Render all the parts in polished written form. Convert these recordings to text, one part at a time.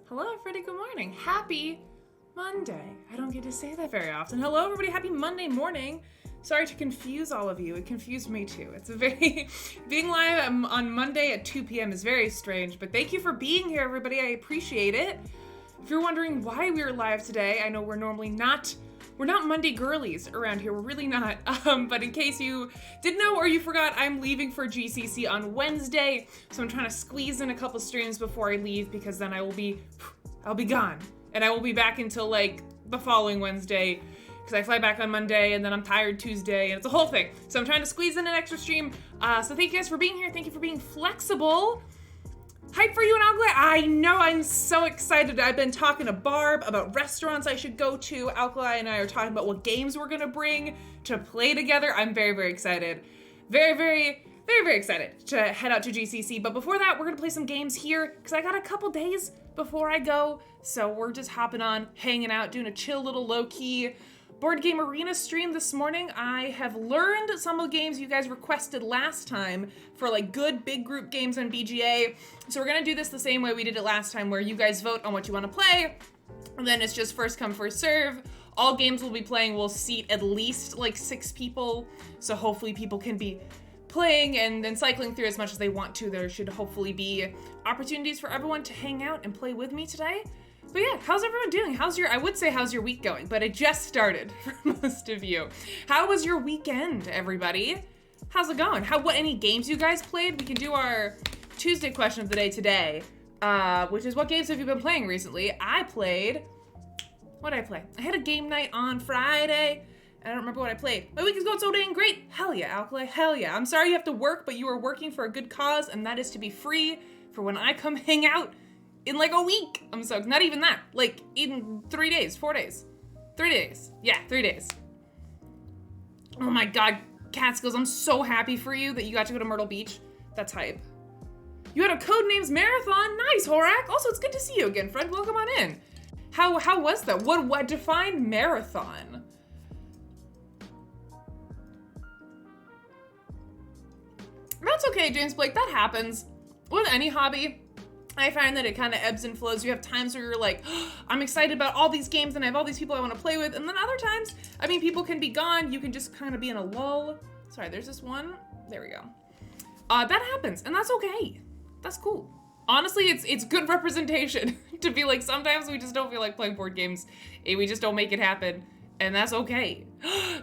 Hello, everybody. Good morning. Happy Monday. I don't get to say that very often. Hello, everybody. Happy Monday morning. Sorry to confuse all of you. It confused me too. It's a very, being live on Monday at 2 p.m. is very strange, but thank you for being here, everybody. I appreciate it. If you're wondering why we're live today, I know we're not Monday girlies around here. We're really not. But in case you didn't know or you forgot, I'm leaving for GCC on Wednesday. So I'm trying to squeeze in a couple streams before I leave because then I'll be gone. And I will be back until like the following Wednesday because I fly back on Monday and then I'm tired Tuesday and it's a whole thing. So I'm trying to squeeze in an extra stream. So thank you guys for being here. Thank you for being flexible. Hype for you and Alkali. I know, I'm so excited. I've been talking to Barb about restaurants I should go to. Alkali and I are talking about what games we're gonna bring to play together. I'm very, very excited. Very, very, very, very excited to head out to GCC. But before that, we're gonna play some games here because I got a couple days before I go. So we're just hopping on, hanging out, doing a chill little low-key Board Game Arena stream this morning. I have learned some of the games you guys requested last time for like good big group games on BGA. So we're gonna do this the same way we did it last time where you guys vote on what you wanna play. And then it's just first come, first serve. All games we'll be playing will seat at least like 6 people. So hopefully people can be playing and then cycling through as much as they want to. There should hopefully be opportunities for everyone to hang out and play with me today. But yeah, how's everyone doing? I would say how's your week going, but it just started for most of you. How was your weekend, everybody? How's it going? Any games you guys played? We can do our Tuesday question of the day today, which is what games have you been playing recently? What did I play? I had a game night on Friday. I don't remember what I played. My week is going so dang great. Hell yeah, Alkali, hell yeah. I'm sorry you have to work, but you are working for a good cause, and that is to be free for when I come hang out in like a week. I'm so, not even that, like in 3 days, 4 days, 3 days. Yeah, 3 days. Oh my God, Catskills, I'm so happy for you that you got to go to Myrtle Beach. That's hype. You had a Codenames marathon. Nice, Horak. Also, it's good to see you again, friend. Welcome on in. How was that? What defined marathon? That's okay, James Blake, that happens. With any hobby, I find that it kind of ebbs and flows. You have times where you're like, oh, I'm excited about all these games and I have all these people I want to play with. And then other times, I mean, people can be gone. You can just kind of be in a lull. Sorry, there's this one. There we go. That happens and that's okay. That's cool. Honestly, it's good representation to be like, sometimes we just don't feel like playing board games. We just don't make it happen. And that's okay.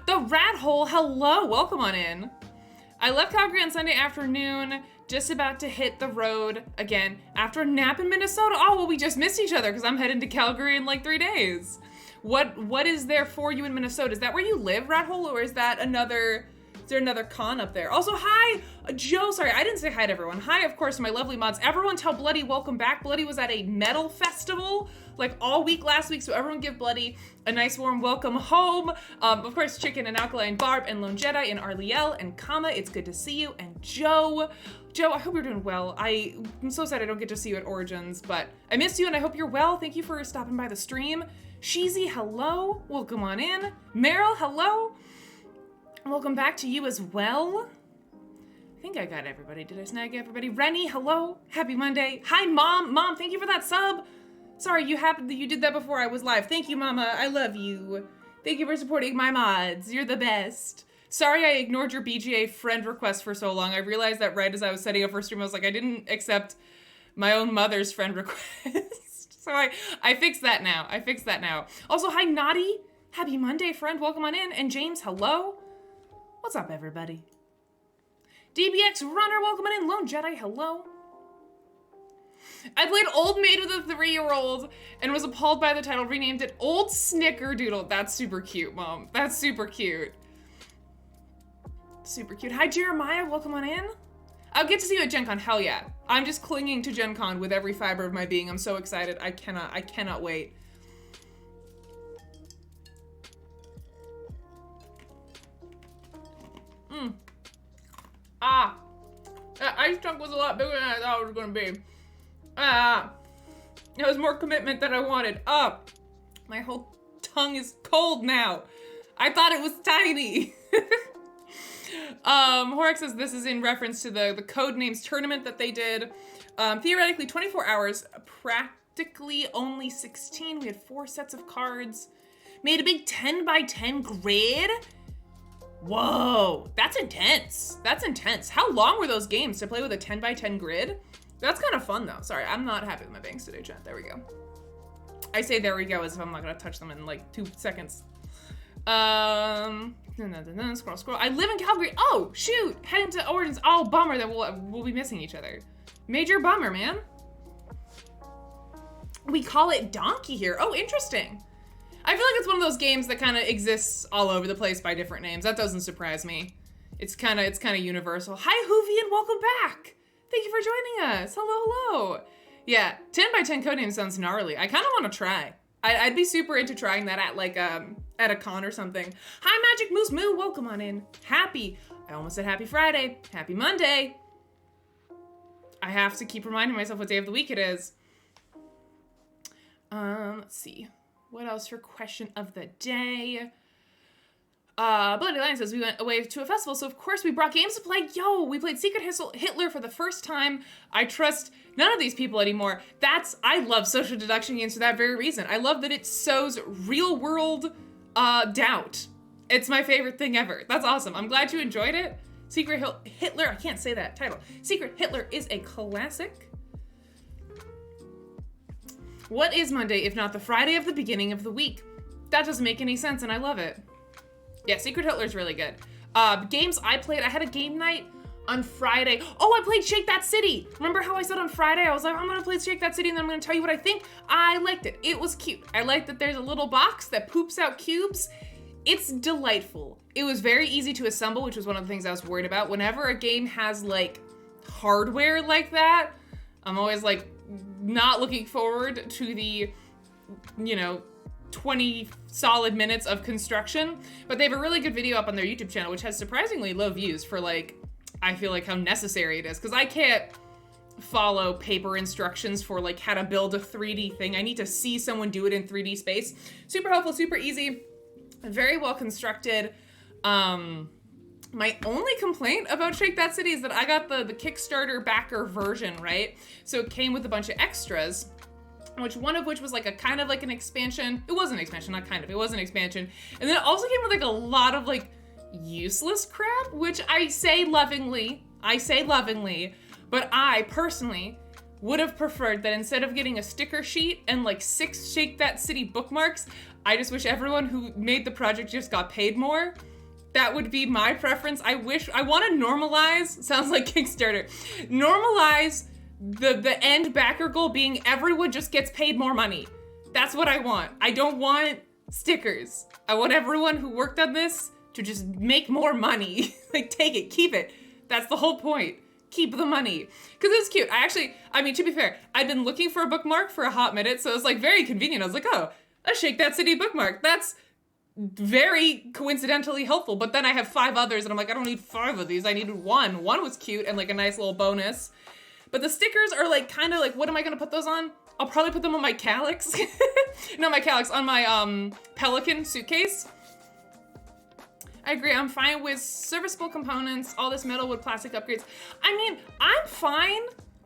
The Rat Hole, hello, welcome on in. I left Calgary on Sunday afternoon, just about to hit the road again after a nap in Minnesota. Oh, well, we just missed each other because I'm heading to Calgary in like 3 days. What is there for you in Minnesota? Is that where you live, Rat Hole, or is there another con up there? Also, hi, Joe. Sorry, I didn't say hi to everyone. Hi, of course, my lovely mods. Everyone tell Bloody welcome back. Bloody was at a metal festival like all week last week, so everyone give Bloody a nice warm welcome home. Of course, Chicken and Alkali and Barb and Lone Jedi and Arliel and Kama, it's good to see you. And Joe, I hope you're doing well. I'm so sad I don't get to see you at Origins, but I miss you and I hope you're well. Thank you for stopping by the stream. Sheezy, hello. Welcome on in. Meryl, hello. Welcome back to you as well. I think I got everybody. Did I snag everybody? Rennie, hello. Happy Monday. Hi, Mom. Mom, thank you for that sub. Sorry, you did that before I was live. Thank you, Mama. I love you. Thank you for supporting my mods. You're the best. Sorry I ignored your BGA friend request for so long. I realized that right as I was setting up for stream, I was like, I didn't accept my own mother's friend request. So I fixed that now. Also, hi, Naughty. Happy Monday, friend. Welcome on in. And James, hello. What's up, everybody? DBX Runner, welcome on in. Lone Jedi, hello. I played Old Maid with a 3-year-old and was appalled by the title, renamed it Old Snickerdoodle. That's super cute, Mom. That's super cute. Super cute. Hi, Jeremiah. Welcome on in. I'll get to see you at Gen Con. Hell yeah. I'm just clinging to Gen Con with every fiber of my being. I'm so excited. I cannot wait. That ice chunk was a lot bigger than I thought it was gonna be. It was more commitment than I wanted. My whole tongue is cold now. I thought it was tiny. Horak says this is in reference to the Codenames tournament that they did. Theoretically 24 hours, practically only 16. We had 4 sets of cards. Made a big 10 by 10 grid. Whoa, that's intense. That's intense. How long were those games to play with a 10 by 10 grid? That's kind of fun though. Sorry, I'm not happy with my banks today, chat. There we go. I say there we go as if I'm not gonna touch them in like 2 seconds. Scroll. I live in Calgary. Oh, shoot. Heading to Origins. Oh, bummer that we'll be missing each other. Major bummer, man. We call it Donkey here. Oh, interesting. I feel like it's one of those games that kind of exists all over the place by different names. That doesn't surprise me. It's kind of universal. Hi, Hoovy, and welcome back. Thank you for joining us. Hello. Yeah, 10 by 10 codename sounds gnarly. I kind of want to try. I'd be super into trying that at like at a con or something. Hi, Magic Moose Moo. Welcome on in. I almost said happy Friday. Happy Monday. I have to keep reminding myself what day of the week it is. Let's see. What else for question of the day? Bloody Lion says we went away to a festival, so of course we brought games to play. Yo, we played Secret Hitler for the first time. I trust none of these people anymore. I love social deduction games for that very reason. I love that it sows real world doubt. It's my favorite thing ever. That's awesome. I'm glad you enjoyed it. Secret Hitler, I can't say that title. Secret Hitler is a classic. What is Monday if not the Friday of the beginning of the week? That doesn't make any sense and I love it. Yeah, Secret Hitler's really good. Games I played, I had a game night on Friday. Oh, I played Shake That City. Remember how I said on Friday, I was like, I'm gonna play Shake That City and then I'm gonna tell you what I think? I liked it. It was cute. I liked that there's a little box that poops out cubes. It's delightful. It was very easy to assemble, which was one of the things I was worried about. Whenever a game has like hardware like that, I'm always like not looking forward to the, 20 solid minutes of construction, but they have a really good video up on their YouTube channel, which has surprisingly low views for like, I feel like how necessary it is. Cause I can't follow paper instructions for like how to build a 3D thing. I need to see someone do it in 3D space. Super helpful, super easy, very well constructed. My only complaint about Shake That City is that I got the Kickstarter backer version, right? So it came with a bunch of extras, one of which was like a kind of like an expansion. It was an expansion, not kind of, it was an expansion. And then it also came with like a lot of like useless crap, which I say lovingly, but I personally would have preferred that instead of getting a sticker sheet and like 6 Shake That City bookmarks, I just wish everyone who made the project just got paid more. That would be my preference. I want to normalize, sounds like Kickstarter, normalize the end backer goal being everyone just gets paid more money. That's what I want. I don't want stickers. I want everyone who worked on this to just make more money. Like, take it, keep it. That's the whole point. Keep the money. Because it's cute. To be fair, I'd been looking for a bookmark for a hot minute, so it was like very convenient. I was like, oh, a Shake That City bookmark. That's very coincidentally helpful. But then I have 5 others and I'm like, I don't need 5 of these. I needed 1. 1 was cute and like a nice little bonus. But the stickers are like kind of like, what am I gonna put those on? I'll probably put them on my Calyx. Not my Calyx, on my Pelican suitcase. I agree, I'm fine with serviceable components, all this metal wood plastic upgrades. I mean, I'm fine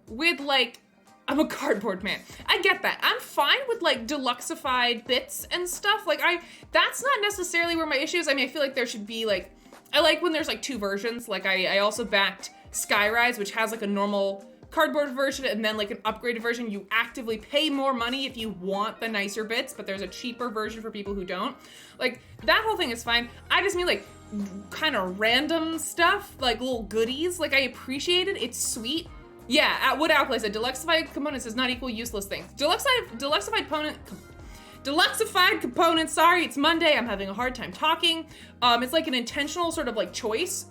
with like, I'm a cardboard man. I get that. I'm fine with like deluxeified bits and stuff. Like that's not necessarily where my issue is. I mean, I feel like there should be like, I like when there's like 2 versions. Like I also backed Skyrise, which has like a normal cardboard version and then like an upgraded version. You actively pay more money if you want the nicer bits, but there's a cheaper version for people who don't. Like that whole thing is fine. I just mean like kind of random stuff, like little goodies. Like I appreciate it. It's sweet. Yeah, at Wood Owl said deluxeified components does not equal useless things. Deluxeified components, sorry, it's Monday, I'm having a hard time talking. It's like an intentional sort of like choice,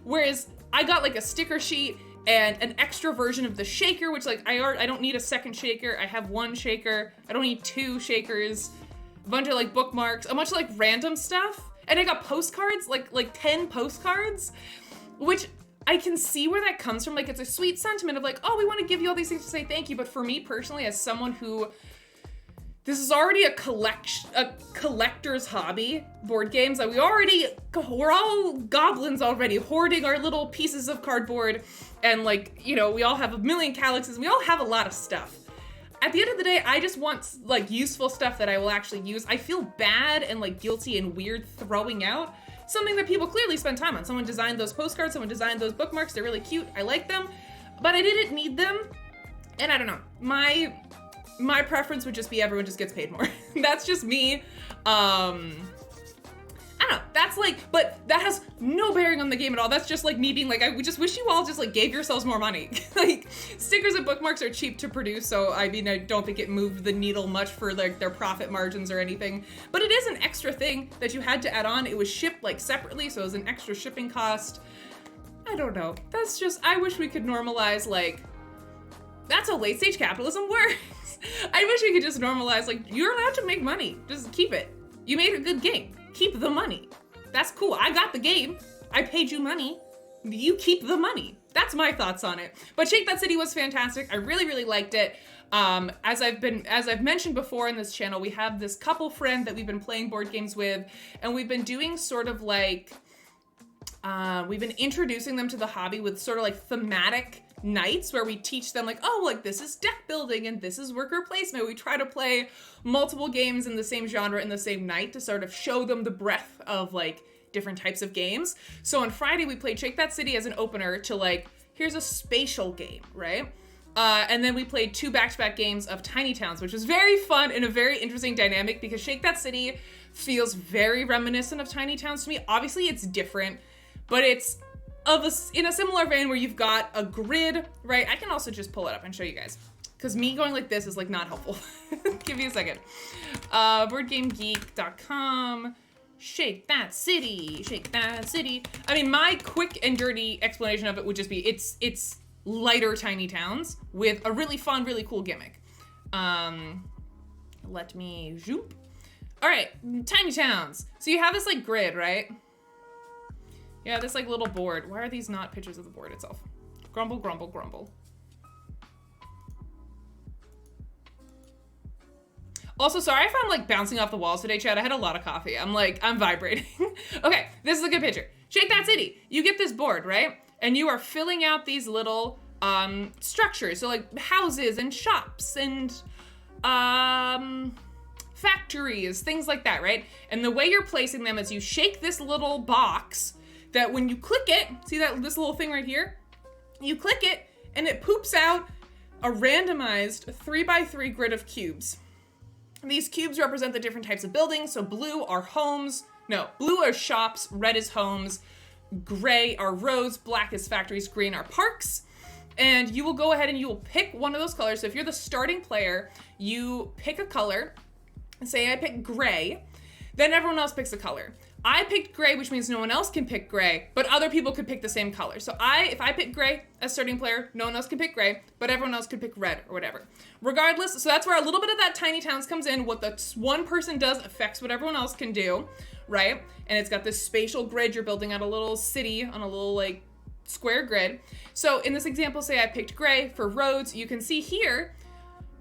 Whereas I got like a sticker sheet and an extra version of the shaker, which like I don't need a second shaker. I have 1 shaker. I don't need 2 shakers. A bunch of like bookmarks, a bunch of like random stuff. And I got postcards, like 10 postcards, which I can see where that comes from. Like it's a sweet sentiment of like, oh, we want to give you all these things to say thank you. But for me personally, as someone who, this is already a collector's hobby, board games. Like we're all goblins already, hoarding our little pieces of cardboard. And like, we all have a million Calyxes, we all have a lot of stuff. at the end of the day, I just want like useful stuff that I will actually use. I feel bad and like guilty and weird throwing out something that people clearly spend time on. Someone designed those postcards, someone designed those bookmarks. They're really cute. I like them, but I didn't need them. And I don't know, my preference would just be everyone just gets paid more. That's just me. I don't know, that's like, but that has no bearing on the game at all. That's just like me being like, I just wish you all just like gave yourselves more money. Like stickers and bookmarks are cheap to produce, so I mean, I don't think it moved the needle much for like their profit margins or anything, but it is an extra thing that you had to add on. It was shipped like separately, so it was an extra shipping cost. I don't know, that's just, I wish we could normalize like, that's how late stage capitalism works. I wish we could just normalize like, you're allowed to make money, just keep it. You made a good game. Keep the money. That's cool. I got the game. I paid you money. You keep the money. That's my thoughts on it. But Shake That City was fantastic. I really, really liked it. As I've mentioned before in this channel, we have this couple friend that we've been playing board games with, and we've been doing sort of like, we've been introducing them to the hobby with sort of like thematic nights where we teach them like, oh, like this is deck building and this is worker placement. We try to play multiple games in the same genre in the same night to sort of show them the breadth of like different types of games. So on Friday we played Shake That City as an opener to like, here's a spatial game, right? And then we played 2 back-to-back games of Tiny Towns, which was very fun and a very interesting dynamic because Shake That City feels very reminiscent of Tiny Towns to me. Obviously it's different, but it's in a similar vein where you've got a grid, right? I can also just pull it up and show you guys, because me going like this is like not helpful. Give me a second. BoardGameGeek.com. Shake That City. Shake That City. I mean, my quick and dirty explanation of it would just be it's lighter Tiny Towns with a really fun, really cool gimmick. Let me zoop. All right, Tiny Towns. So you have this like grid, right? Yeah, this like little board. Why are these not pictures of the board itself? Grumble, grumble, grumble. Also, sorry if I'm like bouncing off the walls today, Chad. I had a lot of coffee. I'm vibrating. Okay, this is a good picture. Shake That City. You get this board, right? And you are filling out these little structures. So like houses and shops and factories, things like that, right? And the way you're placing them is you shake this little box that when you click it, see this little thing right here? You click it and it poops out a randomized 3x3 grid of cubes. These cubes represent the different types of buildings. So blue are shops, red is homes, gray are roads, black is factories, green are parks. And you will go ahead and you will pick one of those colors. So if you're the starting player, you pick a color. Say I pick gray, then everyone else picks a color. I picked gray, which means no one else can pick gray, but other people could pick the same color. So if I pick gray as starting player, no one else can pick gray, but everyone else could pick red or whatever. Regardless, so that's where a little bit of that Tiny Towns comes in. What the one person does affects what everyone else can do, right? And it's got this spatial grid. You're building out a little city on a little like square grid. So in this example, say I picked gray for roads. You can see here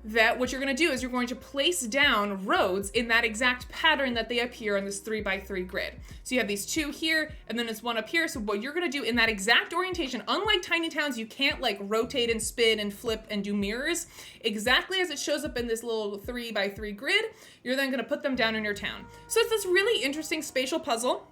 that what you're going to do is you're going to place down roads in that exact pattern that they appear on this 3x3 grid. So you have these 2 here, and then it's 1 up here. So what you're going to do in that exact orientation, unlike Tiny Towns, you can't like rotate and spin and flip and do mirrors. Exactly as it shows up in this little 3x3 grid, you're then going to put them down in your town. So it's this really interesting spatial puzzle.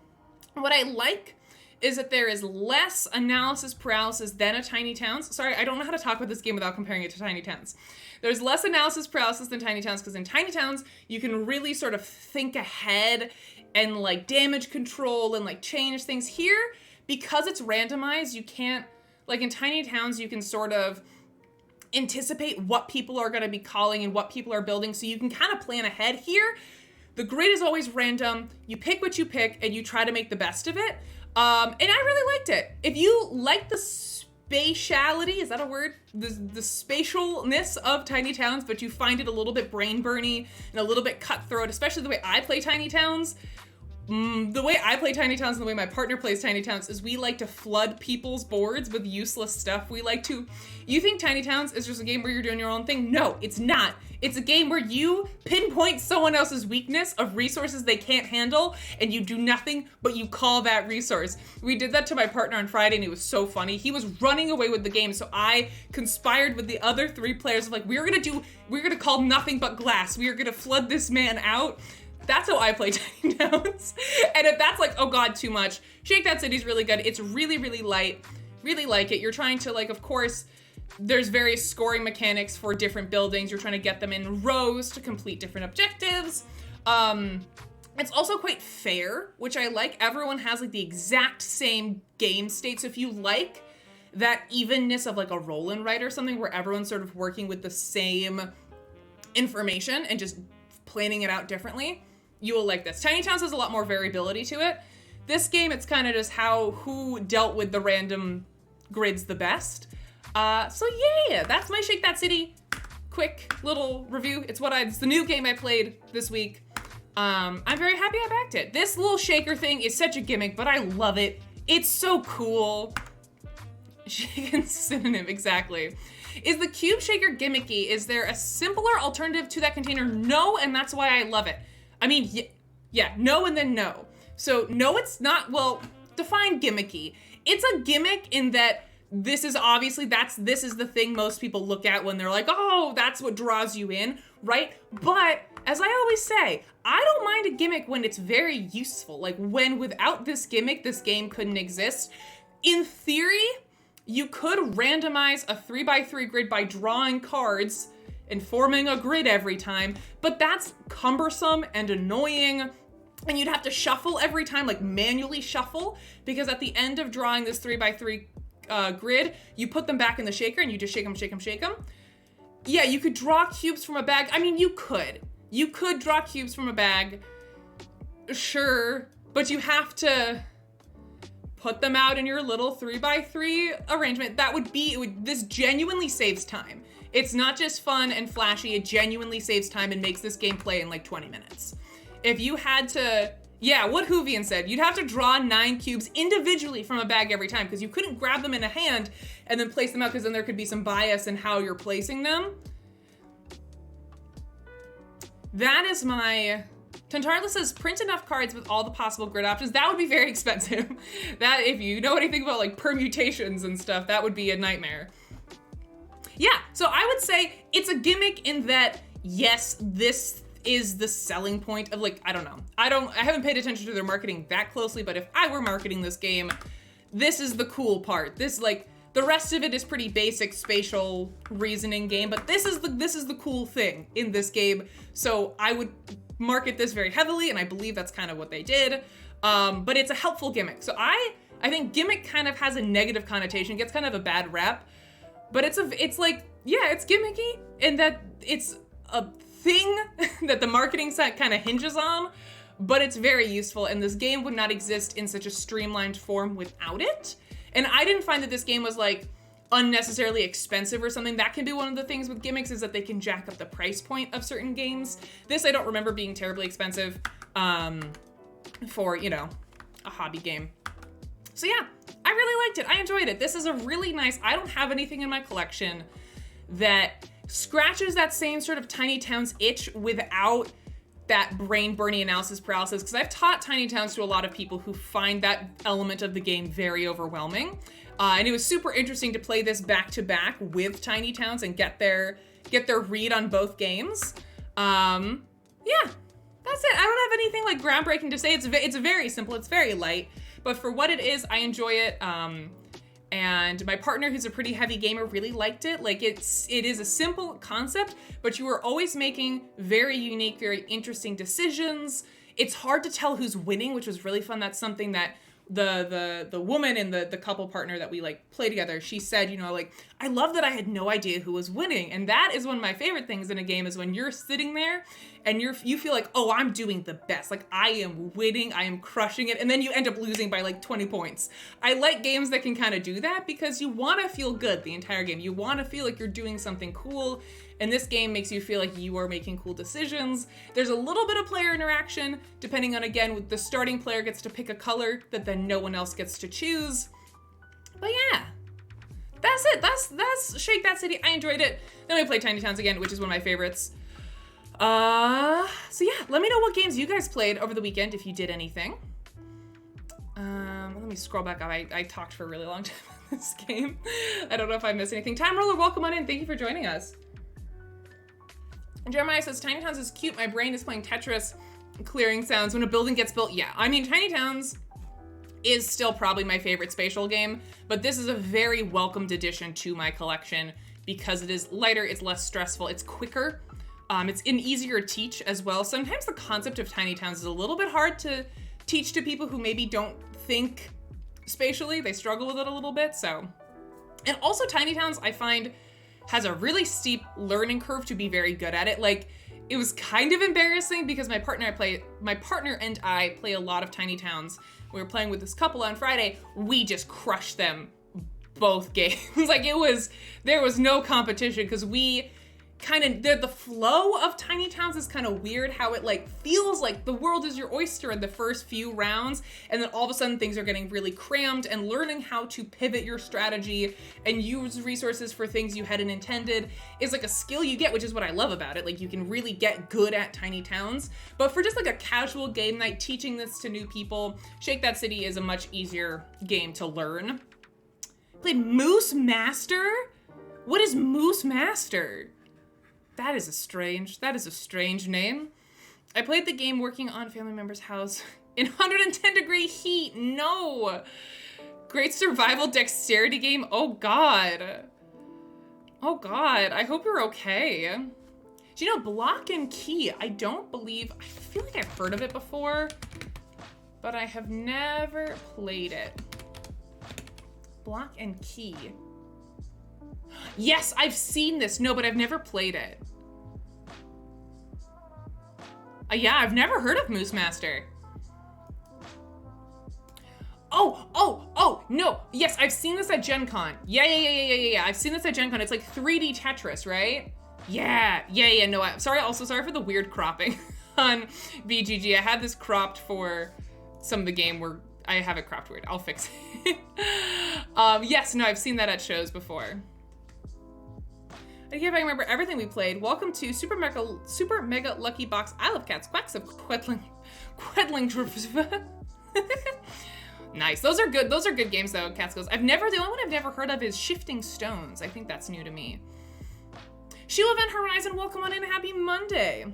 What I like is that there is less analysis paralysis than a Tiny Towns. Sorry, I don't know how to talk about this game without comparing it to Tiny Towns. There's less analysis paralysis than Tiny Towns, because in Tiny Towns, you can really sort of think ahead and like damage control and like change things. Here, because it's randomized, you can't, like in Tiny Towns, you can sort of anticipate what people are going to be calling and what people are building, so you can kind of plan ahead. Here, the grid is always random. You pick what you pick and you try to make the best of it. And I really liked it. If you like the spatiality, is that a word? The spatialness of Tiny Towns, but you find it a little bit brain burny and a little bit cutthroat, especially the way I play Tiny Towns. The way I play Tiny Towns and the way my partner plays Tiny Towns is we like to flood people's boards with useless stuff. You think Tiny Towns is just a game where you're doing your own thing? No, it's not. It's a game where you pinpoint someone else's weakness of resources they can't handle, and you do nothing but you call that resource. We did that to my partner on Friday, and it was so funny. He was running away with the game, so I conspired with the other 3 players of like, we're gonna call nothing but glass. We are gonna flood this man out. That's how I play Tiny Towns. And if that's like, oh god, too much, Shake That City's really good. It's really, really light. Really like it. You're trying to, like, of course, there's various scoring mechanics for different buildings. You're trying to get them in rows to complete different objectives. It's also quite fair, which I like. Everyone has like the exact same game state. So if you like that evenness of like a roll and write or something where everyone's sort of working with the same information and just planning it out differently, you will like this. Tiny Towns has a lot more variability to it. This game, it's kind of just who dealt with the random grids the best. So yeah, that's my Shake That City quick little review. It's the new game I played this week. I'm very happy I backed it. This little shaker thing is such a gimmick, but I love it. It's so cool. Shaken synonym, exactly. Is the cube shaker gimmicky? Is there a simpler alternative to that container? No, and that's why I love it. I mean, yeah, no and then no. So no, it's not, well, define gimmicky. It's a gimmick in that this is the thing most people look at when they're like, oh, that's what draws you in, right? But as I always say, I don't mind a gimmick when it's very useful. Like when without this gimmick, this game couldn't exist. In theory, you could randomize a 3x3 grid by drawing cards and forming a grid every time, but that's cumbersome and annoying. And you'd have to shuffle every time, like manually shuffle, because at the end of drawing this 3x3 grid, you put them back in the shaker and you just shake them, shake them, shake them. Yeah, you could draw cubes from a bag. I mean, you could draw cubes from a bag, sure, but you have to put them out in your little 3x3 arrangement. This genuinely saves time. It's not just fun and flashy, it genuinely saves time and makes this game play in like 20 minutes. If you had to, yeah, what Hoovian said, you'd have to draw 9 cubes individually from a bag every time because you couldn't grab them in a hand and then place them out because then there could be some bias in how you're placing them. That is my... Tantarla says, print enough cards with all the possible grid options. That would be very expensive. That, if you know anything about like permutations and stuff, that would be a nightmare. Yeah, so I would say it's a gimmick in that, yes, this is the selling point of like, I don't know. I haven't paid attention to their marketing that closely, but if I were marketing this game, this is the cool part. This, like, the rest of it is pretty basic spatial reasoning game, but this is the cool thing in this game. So I would market this very heavily, and I believe that's kind of what they did. But it's a helpful gimmick. So I think gimmick kind of has a negative connotation, gets kind of a bad rep, but it's like, yeah, it's gimmicky in that it's a thing that the marketing set kind of hinges on, but it's very useful, and this game would not exist in such a streamlined form without it. And I didn't find that this game was like unnecessarily expensive or something. That can be one of the things with gimmicks, is that they can jack up the price point of certain games. This I don't remember being terribly expensive for, you know, a hobby game. So yeah, I really liked it. I enjoyed it. This is a really nice, I don't have anything in my collection that scratches that same sort of Tiny Towns itch without that brain-burning analysis paralysis, because I've taught Tiny Towns to a lot of people who find that element of the game very overwhelming. And it was super interesting to play this back-to-back with Tiny Towns and get their read on both games. Yeah, that's it. I don't have anything like groundbreaking to say. It's very simple, it's very light, but for what it is, I enjoy it. And my partner, who's a pretty heavy gamer, really liked it. Like, it is a simple concept, but you are always making very unique, very interesting decisions. It's hard to tell who's winning, which was really fun. That's something that the woman and the couple partner that we like play together, she said, you know, like, I love that I had no idea who was winning. And that is one of my favorite things in a game, is when you're sitting there and you feel like, oh, I'm doing the best. Like, I am winning, I am crushing it. And then you end up losing by like 20 points. I like games that can kind of do that, because you want to feel good the entire game. You want to feel like you're doing something cool. And this game makes you feel like you are making cool decisions. There's a little bit of player interaction, depending on, again, the starting player gets to pick a color that then no one else gets to choose. But yeah, That's it. That's Shake That City. I enjoyed it. Then we played Tiny Towns again, which is one of my favorites. So yeah, let me know what games you guys played over the weekend if you did anything. Let me scroll back up. I talked for a really long time on this game. I don't know if I missed anything. Time Roller, welcome on in. Thank you for joining us. Jeremiah says, Tiny Towns is cute. My brain is playing Tetris clearing sounds when a building gets built. Yeah, I mean, Tiny Towns is still probably my favorite spatial game, but this is a very welcomed addition to my collection because it is lighter, it's less stressful, it's quicker, it's an easier teach as well. Sometimes the concept of Tiny Towns is a little bit hard to teach to people who maybe don't think spatially. They struggle with it a little bit, so. And also Tiny Towns, I find, has a really steep learning curve to be very good at it. Like, it was kind of embarrassing because my partner and I play a lot of Tiny Towns. We were playing with this couple on Friday. We just crushed them both games. Like, there was no competition because we the flow of Tiny Towns is kind of weird, how it like feels like the world is your oyster in the first few rounds, and then all of a sudden things are getting really crammed, and learning how to pivot your strategy and use resources for things you hadn't intended is like a skill you get, which is what I love about it. Like, you can really get good at Tiny Towns. But for just like a casual game night, teaching this to new people, Shake That City is a much easier game to learn. Played Moose Master? What is Moose Master? That is a strange name. I played the game working on family member's house in 110-degree heat. No. Great survival dexterity game. Oh God. Oh God, I hope you're okay. Do you know Block and Key? I feel like I've heard of it before, but I have never played it. Block and Key. Yes, I've seen this. No, but I've never played it. Yeah, I've never heard of Moose Master. Oh, no. Yes, I've seen this at Gen Con. Yeah. I've seen this at Gen Con. It's like 3D Tetris, right? Yeah. No, sorry for the weird cropping on BGG. I had this cropped for some of the game where I have it cropped weird. I'll fix it. Yes, no, I've seen that at shows before. I can't remember everything we played. Welcome to Super Mega Lucky Box Isle of Cats Quacks of Quedling. Nice. Those are good games though, Cats Goes. The only one I've never heard of is Shifting Stones. I think that's new to me. Sheila Event Horizon, welcome on in. Happy Monday.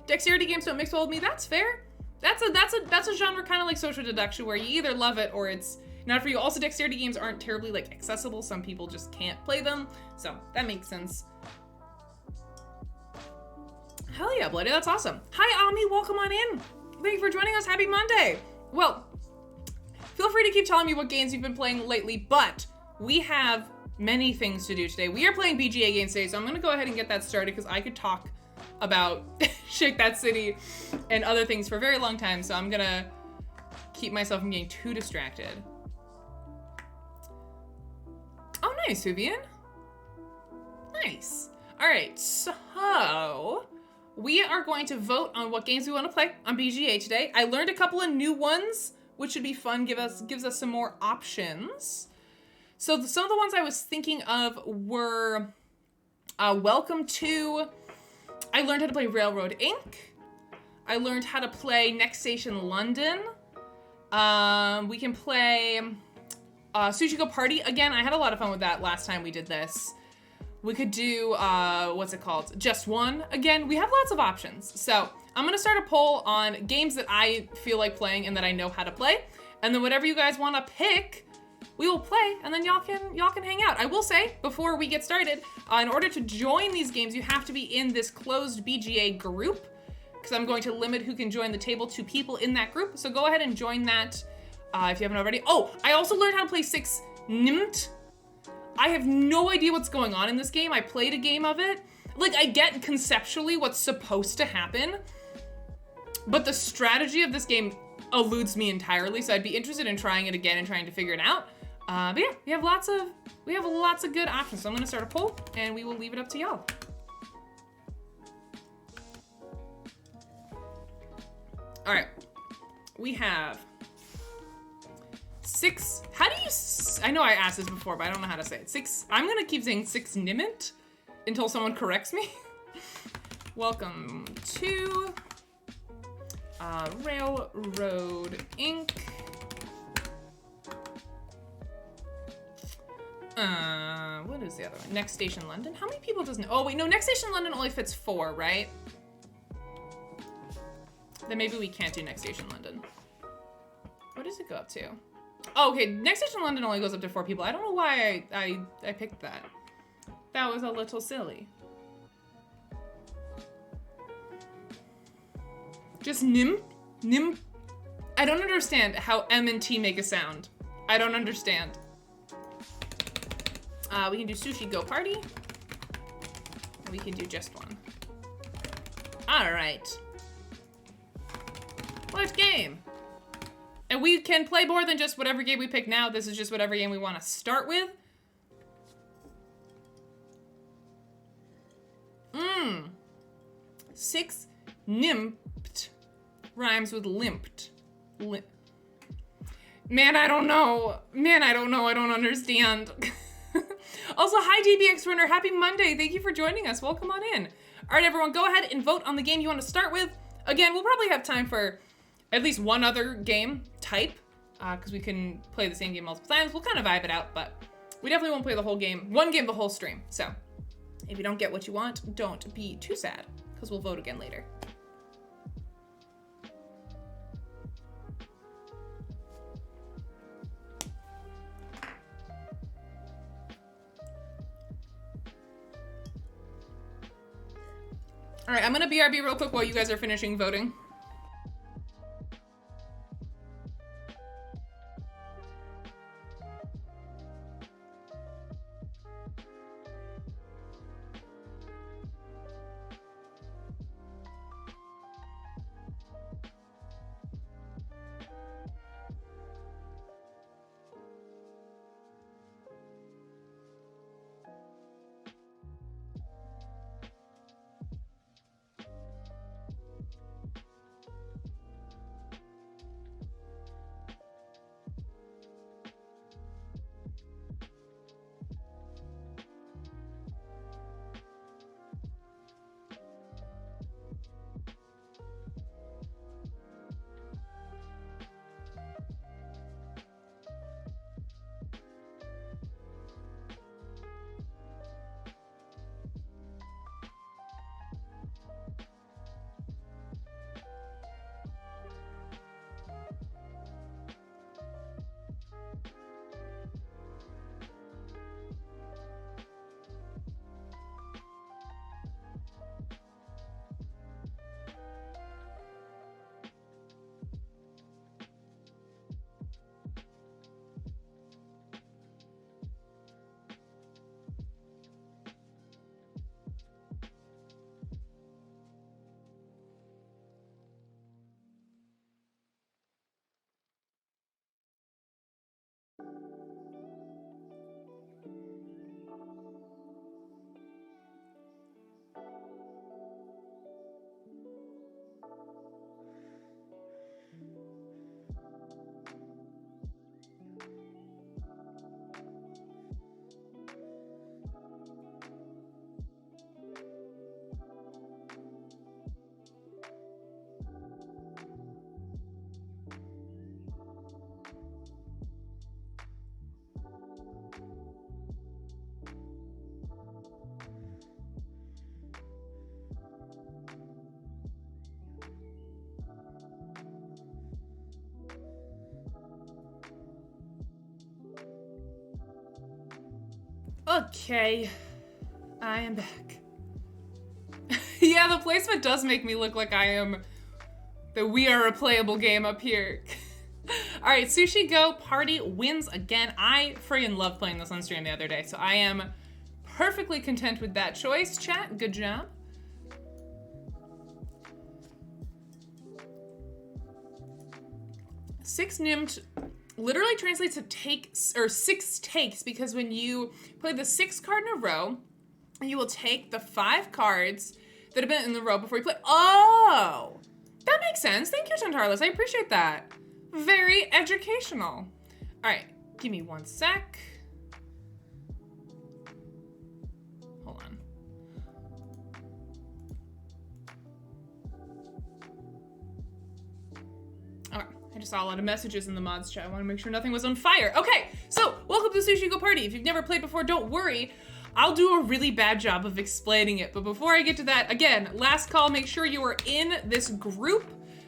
Dexterity games don't mix well with me. That's fair. That's a genre kind of like social deduction where you either love it or it's not for you. Also, dexterity games aren't terribly like accessible. Some people just can't play them. So that makes sense. Hell yeah, Bloody, that's awesome. Hi, Ami, welcome on in. Thank you for joining us. Happy Monday. Well, feel free to keep telling me what games you've been playing lately, but we have many things to do today. We are playing BGA games today, so I'm gonna go ahead and get that started because I could talk about Shake That City and other things for a very long time, so I'm gonna keep myself from getting too distracted. Oh, nice, Vivian. Nice. All right, so we are going to vote on what games we want to play on BGA today. I learned a couple of new ones, which should be fun. Gives us some more options. So some of the ones I was thinking of were Welcome to. I learned how to play Railroad Inc. I learned how to play Next Station London. We can play Sushi Go Party. Again, I had a lot of fun with that last time we did this. We could do, what's it called? Just One. Again, we have lots of options. So I'm gonna start a poll on games that I feel like playing and that I know how to play. And then whatever you guys wanna pick, we will play, and then y'all can hang out. I will say, before we get started, in order to join these games, you have to be in this closed BGA group, because I'm going to limit who can join the table to people in that group. So go ahead and join that if you haven't already. Oh, I also learned how to play 6 Nimt. I have no idea what's going on in this game. I played a game of it. Like, I get conceptually what's supposed to happen, but the strategy of this game eludes me entirely, so I'd be interested in trying it again and trying to figure it out. But yeah, we have lots of good options. So I'm gonna start a poll and we will leave it up to y'all. All right, we have six, how do you, I know I asked this before, but I don't know how to say it. Six, I'm gonna keep saying six Nimmt until someone corrects me. Welcome to Railroad Inc. What is the other one? Next Station London. How many people does? Oh wait, no. Next Station London only fits 4, right? Then maybe we can't do Next Station London. What does it go up to? Oh, okay. Next Station London only goes up to 4 people. I don't know why I picked that. That was a little silly. Just Nim. I don't understand how M and T make a sound. I don't understand. We can do Sushi Go Party. We can do just one. All right. What game? And we can play more than just whatever game we pick now. This is just whatever game we want to start with. Six Nimmt rhymes with limped. Man, I don't know. I don't understand. Also, hi DBX Runner, happy Monday. Thank you for joining us. Welcome on in. All right, everyone, go ahead and vote on the game you want to start with. Again, we'll probably have time for at least one other game type, because we can play the same game multiple times. We'll kind of vibe it out, but we definitely won't play the whole game, one game the whole stream. So if you don't get what you want, don't be too sad, because we'll vote again later. All right, I'm gonna BRB real quick while you guys are finishing voting. Okay, I am back. Yeah, the placement does make me look like that we are a playable game up here. All right, Sushi Go Party wins again. I friggin' loved playing this on stream the other day, so I am perfectly content with that choice. Chat, good job. Six Nimmt literally translates to take, or 6 takes, because when you play the 6th card in a row, you will take the 5 cards that have been in the row before you play. Oh, that makes sense. Thank you, Tantarlis. I appreciate that. Very educational. All right, give me 1 sec. Hold on. All right, I just saw a lot of messages in the mods chat. I want to make sure nothing was on fire. Okay, so welcome to Sushi Go Party. If you've never played before, don't worry. I'll do a really bad job of explaining it. But before I get to that, again, last call, make sure you are in this group.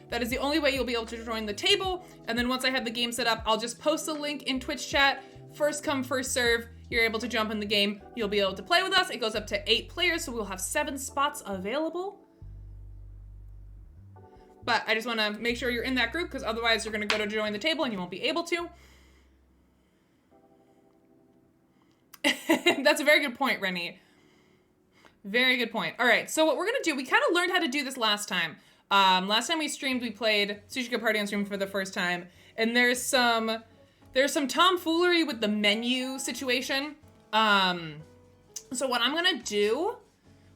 That is the only way you'll be able to join the table. And then once I have the game set up, I'll just post a link in Twitch chat. First come, first serve. You're able to jump in the game. You'll be able to play with us. It goes up to 8 players, so we'll have 7 spots available. But I just want to make sure you're in that group, because otherwise you're going to go to join the table and you won't be able to. That's a very good point, Rennie. Very good point. All right, so what we're going to do, we kind of learned how to do this last time. Last time we streamed, we played Sushi Go Party on stream for the first time, and there's some tomfoolery with the menu situation. So what I'm gonna do,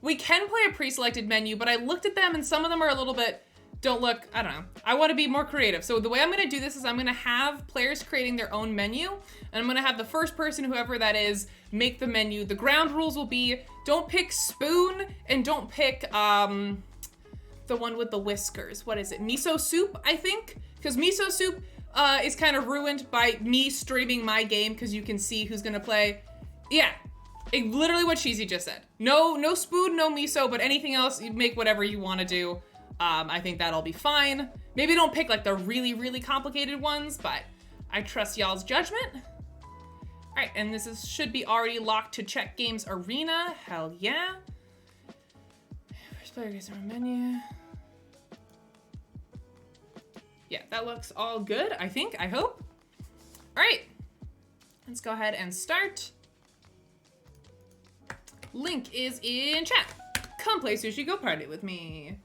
we can play a pre-selected menu, but I looked at them and some of them are a little bit, I don't know. I want to be more creative. So the way I'm gonna do this is I'm gonna have players creating their own menu, and I'm gonna have the first person, whoever that is, make the menu. The ground rules will be, don't pick spoon, and don't pick, the one with the whiskers. What is it? Miso soup, I think? Because miso soup is kind of ruined by me streaming my game because you can see who's gonna play. Yeah, literally what Cheesy just said. No spoon, no miso, but anything else, you make whatever you want to do. I think that'll be fine. Maybe don't pick like the really, really complicated ones, but I trust y'all's judgment. All right, and this should be already locked to Check Games Arena. Hell yeah. First player gets our menu. Yeah, that looks all good, I think, I hope. All right, let's go ahead and start. Link is in chat. Come play Sushi Go Party with me.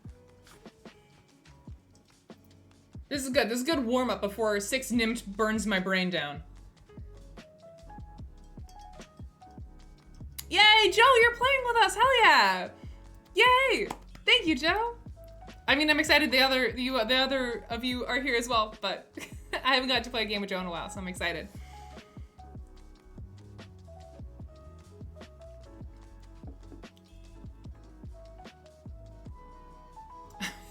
This is good. This is a good warm-up before 6 Nimt burns my brain down. Yay, Joe, you're playing with us. Hell yeah. Yay. Thank you, Joe. I mean, I'm excited the other of you are here as well, but I haven't got to play a game with Joe in a while, so I'm excited.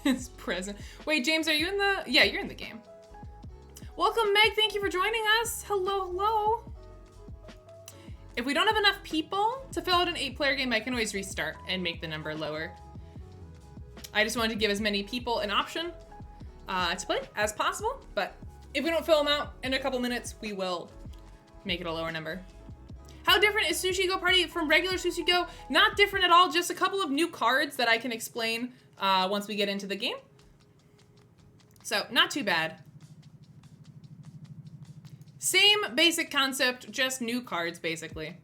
It's present. Wait, James, are you in the... Yeah, you're in the game. Welcome, Meg. Thank you for joining us. Hello, hello. If we don't have enough people to fill out an 8-player game, I can always restart and make the number lower. I just wanted to give as many people an option to play as possible, but if we don't fill them out in a couple minutes, we will make it a lower number. How different is Sushi Go Party from regular Sushi Go? Not different at all, just a couple of new cards that I can explain once we get into the game. So, not too bad. Same basic concept, just new cards, basically.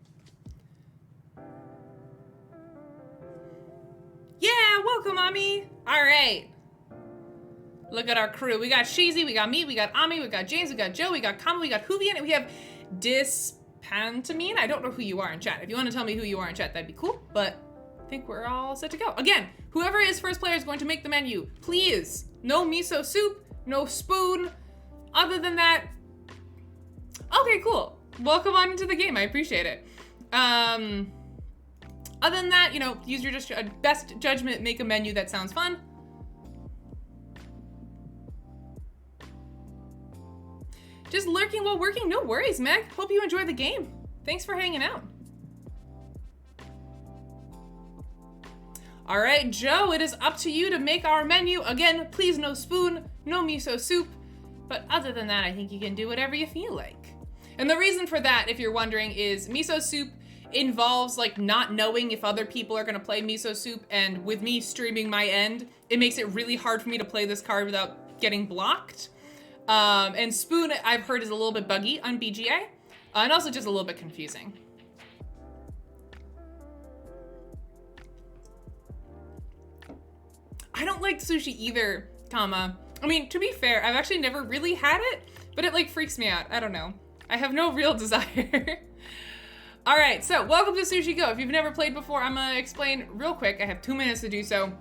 Yeah, welcome, Ami. All right. Look at our crew. We got Sheezy, we got me, we got Ami, we got James, we got Joe, we got Kama, we got Huvian, and we have Dispantamine. I don't know who you are in chat. If you want to tell me who you are in chat, that'd be cool, but I think we're all set to go. Again, whoever is first player is going to make the menu. Please, no miso soup, no spoon. Other than that, okay, cool. Welcome on into the game. I appreciate it. Other than that, you know, use your best judgment, make a menu that sounds fun. Just lurking while working, no worries, Meg. Hope you enjoy the game. Thanks for hanging out. All right, Joe, it is up to you to make our menu. Again, please no spoon, no miso soup. But other than that, I think you can do whatever you feel like. And the reason for that, if you're wondering, is miso soup involves like not knowing if other people are gonna play miso soup, and with me streaming my end, it makes it really hard for me to play this card without getting blocked. And spoon, I've heard, is a little bit buggy on BGA, and also just a little bit confusing. I don't like sushi either, Kama. I mean, to be fair, I've actually never really had it, but it like freaks me out. I don't know. I have no real desire. All right, so welcome to Sushi Go. If you've never played before, I'm gonna explain real quick. I have 2 minutes to do so.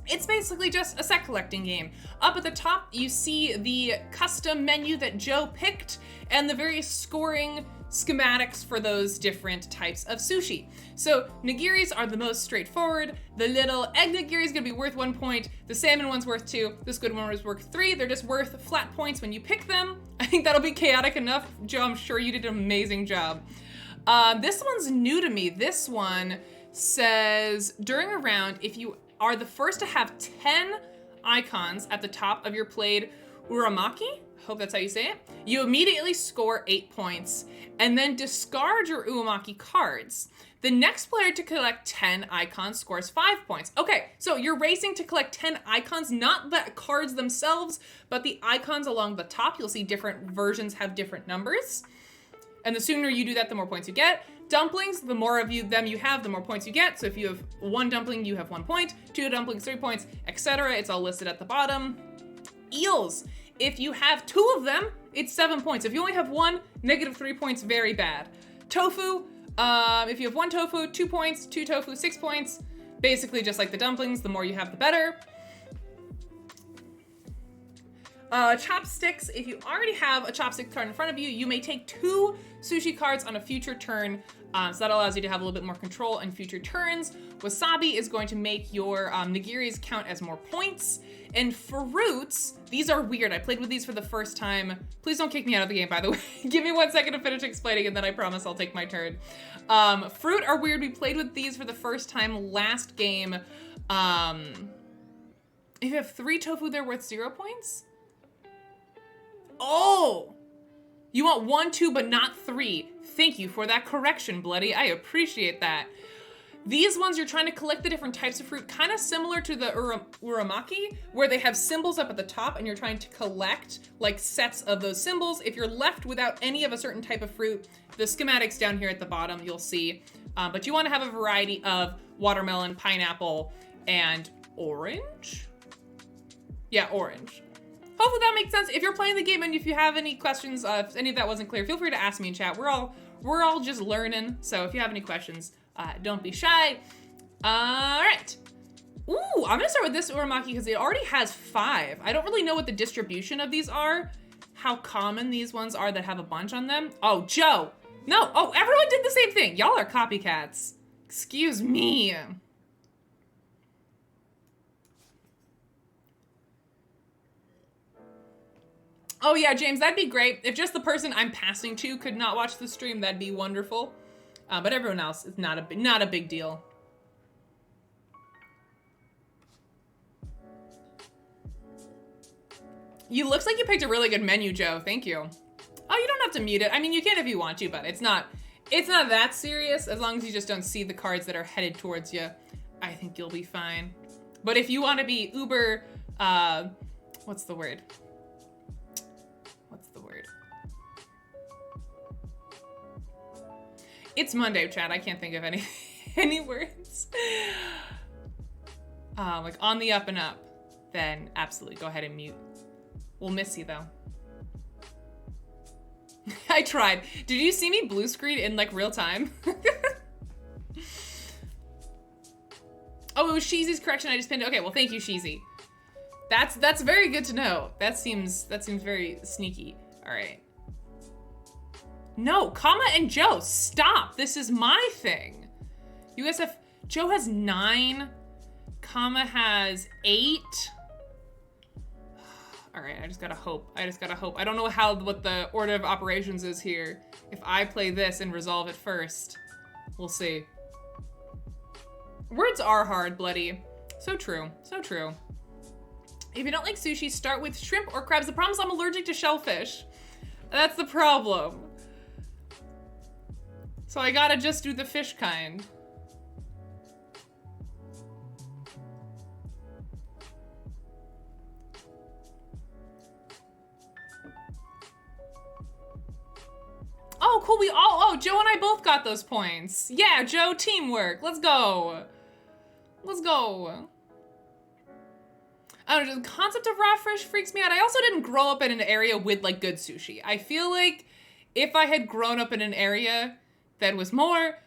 It's basically just a set collecting game. Up at the top, you see the custom menu that Joe picked and the various scoring schematics for those different types of sushi. So nigiris are the most straightforward. The little egg nigiri is gonna be worth 1 point. The salmon one's worth 2. The squid one is worth 3. They're just worth flat points when you pick them. I think that'll be chaotic enough. Joe, I'm sure you did an amazing job. This one's new to me. This one says, during a round, if you are the first to have 10 icons at the top of your played uramaki, hope that's how you say it, you immediately score 8 points and then discard your uramaki cards. The next player to collect 10 icons scores 5 points. Okay, so you're racing to collect 10 icons, not the cards themselves, but the icons along the top. You'll see different versions have different numbers. And the sooner you do that, the more points you get. Dumplings, the more of them you have, the more points you get. So if you have 1 dumpling, you have 1 point, 2 dumplings, 3 points, etc. It's all listed at the bottom. Eels, if you have 2 of them, it's 7 points. If you only have 1, -3 points, very bad. Tofu, if you have 1 tofu, 2 points, 2 tofu, 6 points. Basically just like the dumplings, the more you have, the better. Chopsticks, if you already have a chopstick card in front of you, you may take 2 sushi cards on a future turn, so that allows you to have a little bit more control in future turns. Wasabi is going to make your nigiris count as more points. And fruits, these are weird. I played with these for the first time. Please don't kick me out of the game, by the way. Give me 1 second to finish explaining and then I promise I'll take my turn. Fruit are weird. We played with these for the first time last game. If you have 3 tofu, they're worth 0 points? Oh, you want 1, 2, but not 3. Thank you for that correction, Bloody. I appreciate that. These ones, you're trying to collect the different types of fruit, kind of similar to the uramaki, where they have symbols up at the top and you're trying to collect like sets of those symbols. If you're left without any of a certain type of fruit, the schematics down here at the bottom, you'll see. But you want to have a variety of watermelon, pineapple, and orange? Yeah, orange. Hopefully that makes sense. If you're playing the game and if you have any questions, if any of that wasn't clear, feel free to ask me in chat. We're all just learning, so if you have any questions, don't be shy. All right. Ooh, I'm gonna start with this uramaki because it already has 5. I don't really know what the distribution of these are, how common these ones are that have a bunch on them. Oh, Joe. No, oh, everyone did the same thing. Y'all are copycats. Excuse me. Oh yeah, James, that'd be great. If just the person I'm passing to could not watch the stream, that'd be wonderful. But everyone else, it's not a big deal. You looks like you picked a really good menu, Joe. Thank you. Oh, you don't have to mute it. I mean, you can if you want to, but it's not that serious. As long as you just don't see the cards that are headed towards you, I think you'll be fine. But if you want to be uber, what's the word? It's Monday, chat. I can't think of any words. Like on the up and up, then absolutely go ahead and mute. We'll miss you though. I tried. Did you see me blue screen in like real time? Oh, it was Sheezy's correction. I just pinned it. Okay, well, thank you, Sheezy. That's very good to know. That seems very sneaky. All right. No, Kama and Joe, stop. This is my thing. You guys have, Joe has 9. Kama has 8. All right, I just gotta hope. I don't know what the order of operations is here. If I play this and resolve it first, we'll see. Words are hard, Bloody. So true, so true. If you don't like sushi, start with shrimp or crabs. The problem is I'm allergic to shellfish. That's the problem. So I gotta just do the fish kind. Oh, cool, Joe and I both got those points. Yeah, Joe, teamwork, let's go. Let's go. I don't know, the concept of raw fish freaks me out. I also didn't grow up in an area with like good sushi. I feel like if I had grown up in an area that was more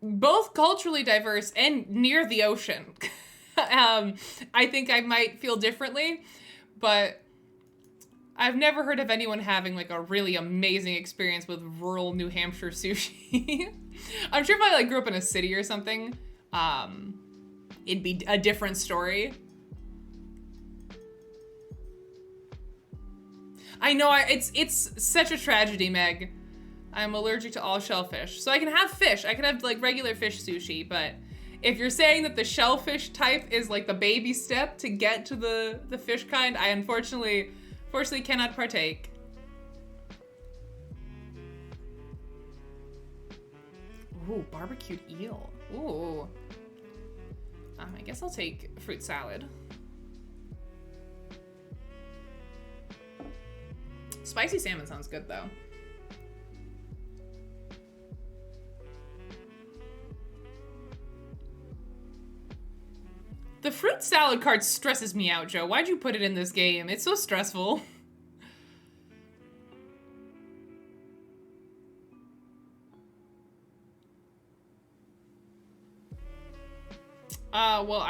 both culturally diverse and near the ocean, I think I might feel differently, but I've never heard of anyone having like a really amazing experience with rural New Hampshire sushi. I'm sure if I like grew up in a city or something, it'd be a different story. I know, it's such a tragedy, Meg. I'm allergic to all shellfish. So I can have fish. I can have like regular fish sushi, but if you're saying that the shellfish type is like the baby step to get to the fish kind, I unfortunately cannot partake. Ooh, barbecued eel. Ooh. I guess I'll take fruit salad. Spicy salmon sounds good though. The fruit salad card stresses me out, Joe. Why'd you put it in this game? It's so stressful. Well,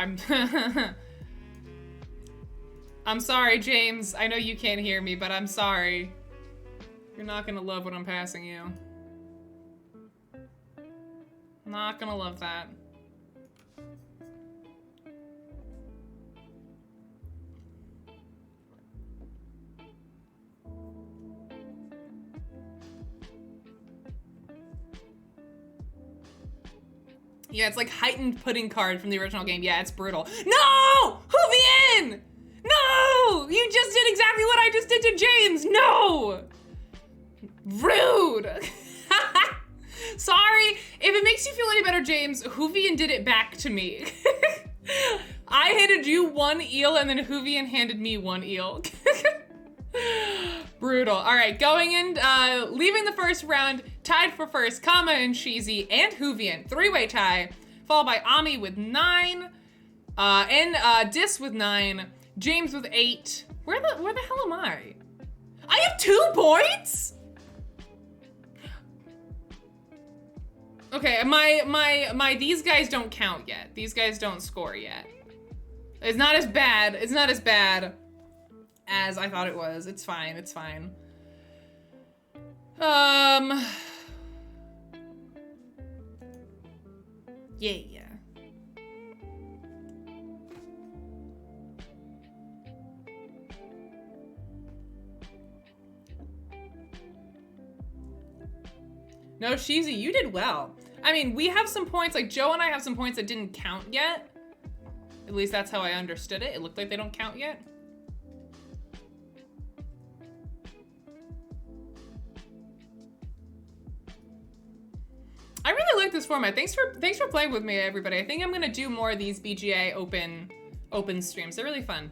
I'm sorry, James. I know you can't hear me, but I'm sorry. You're not gonna love what I'm passing you. Not gonna love that. Yeah, it's like heightened pudding card from the original game. Yeah, it's brutal. No! Hoovian! No! You just did exactly what I just did to James! No! Rude! Sorry. If it makes you feel any better, James, Hoovian did it back to me. I handed you one eel and then Hoovian handed me one eel. Brutal. All right, going in, leaving the first round, tied for first, Kama and Cheesy and Hoovian. Three-way tie, followed by Ami with 9, and Dis with 9, James with 8. Where the hell am I? I have 2 points? Okay, my these guys don't count yet. These guys don't score yet. It's not as bad. It's not as bad as I thought it was. It's fine. It's fine. Yeah. No, Sheezy, you did well. I mean, we have some points, like Joe and I have some points that didn't count yet. At least that's how I understood it. It looked like they don't count yet. I really like this format. Thanks for playing with me, everybody. I think I'm gonna do more of these BGA open streams. They're really fun.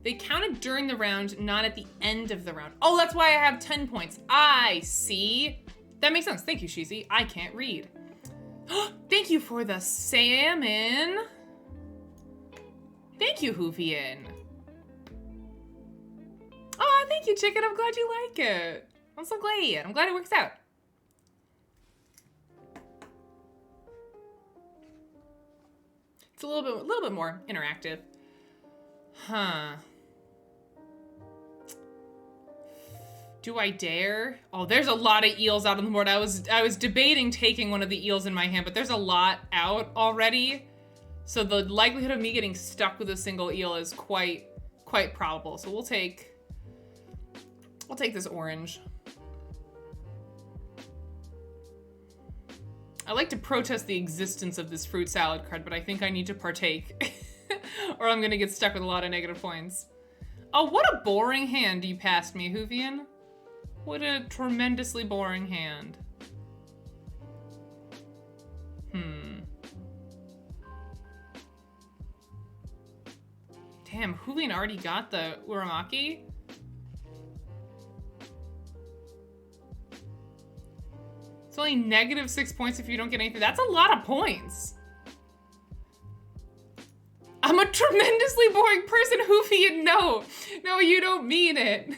They counted during the round, not at the end of the round. Oh, that's why I have 10 points. I see. That makes sense. Thank you, Sheezy. I can't read. Thank you for the salmon. Thank you, Hoovian. Oh, thank you, Chicken. I'm glad you like it. I'm so glad. I'm glad it works out. It's a little bit more interactive. Huh. Do I dare? Oh, there's a lot of eels out on the board. I was debating taking one of the eels in my hand, but there's a lot out already. So the likelihood of me getting stuck with a single eel is quite probable. So we'll take this orange. I like to protest the existence of this fruit salad card, but I think I need to partake or I'm gonna get stuck with a lot of negative points. Oh, what a boring hand you passed me, Hoovian. What a tremendously boring hand. Damn, Hoovian already got the Uramaki? It's only -6 points if you don't get anything. That's a lot of points. I'm a tremendously boring person, Hoovian. No, you don't mean it.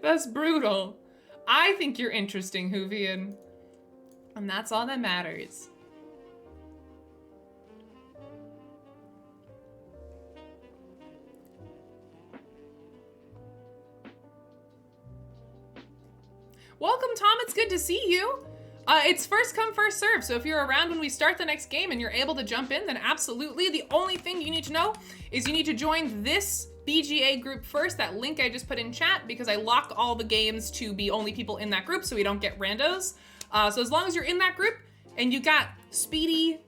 That's brutal. I think you're interesting, Hoovian. And that's all that matters. Welcome, Tom. It's good to see you. It's first come, first serve. So if you're around when we start the next game and you're able to jump in, then absolutely. The only thing you need to know is you need to join this BGA group first, that link I just put in chat, because I lock all the games to be only people in that group so we don't get randos. So as long as you're in that group and you got speedy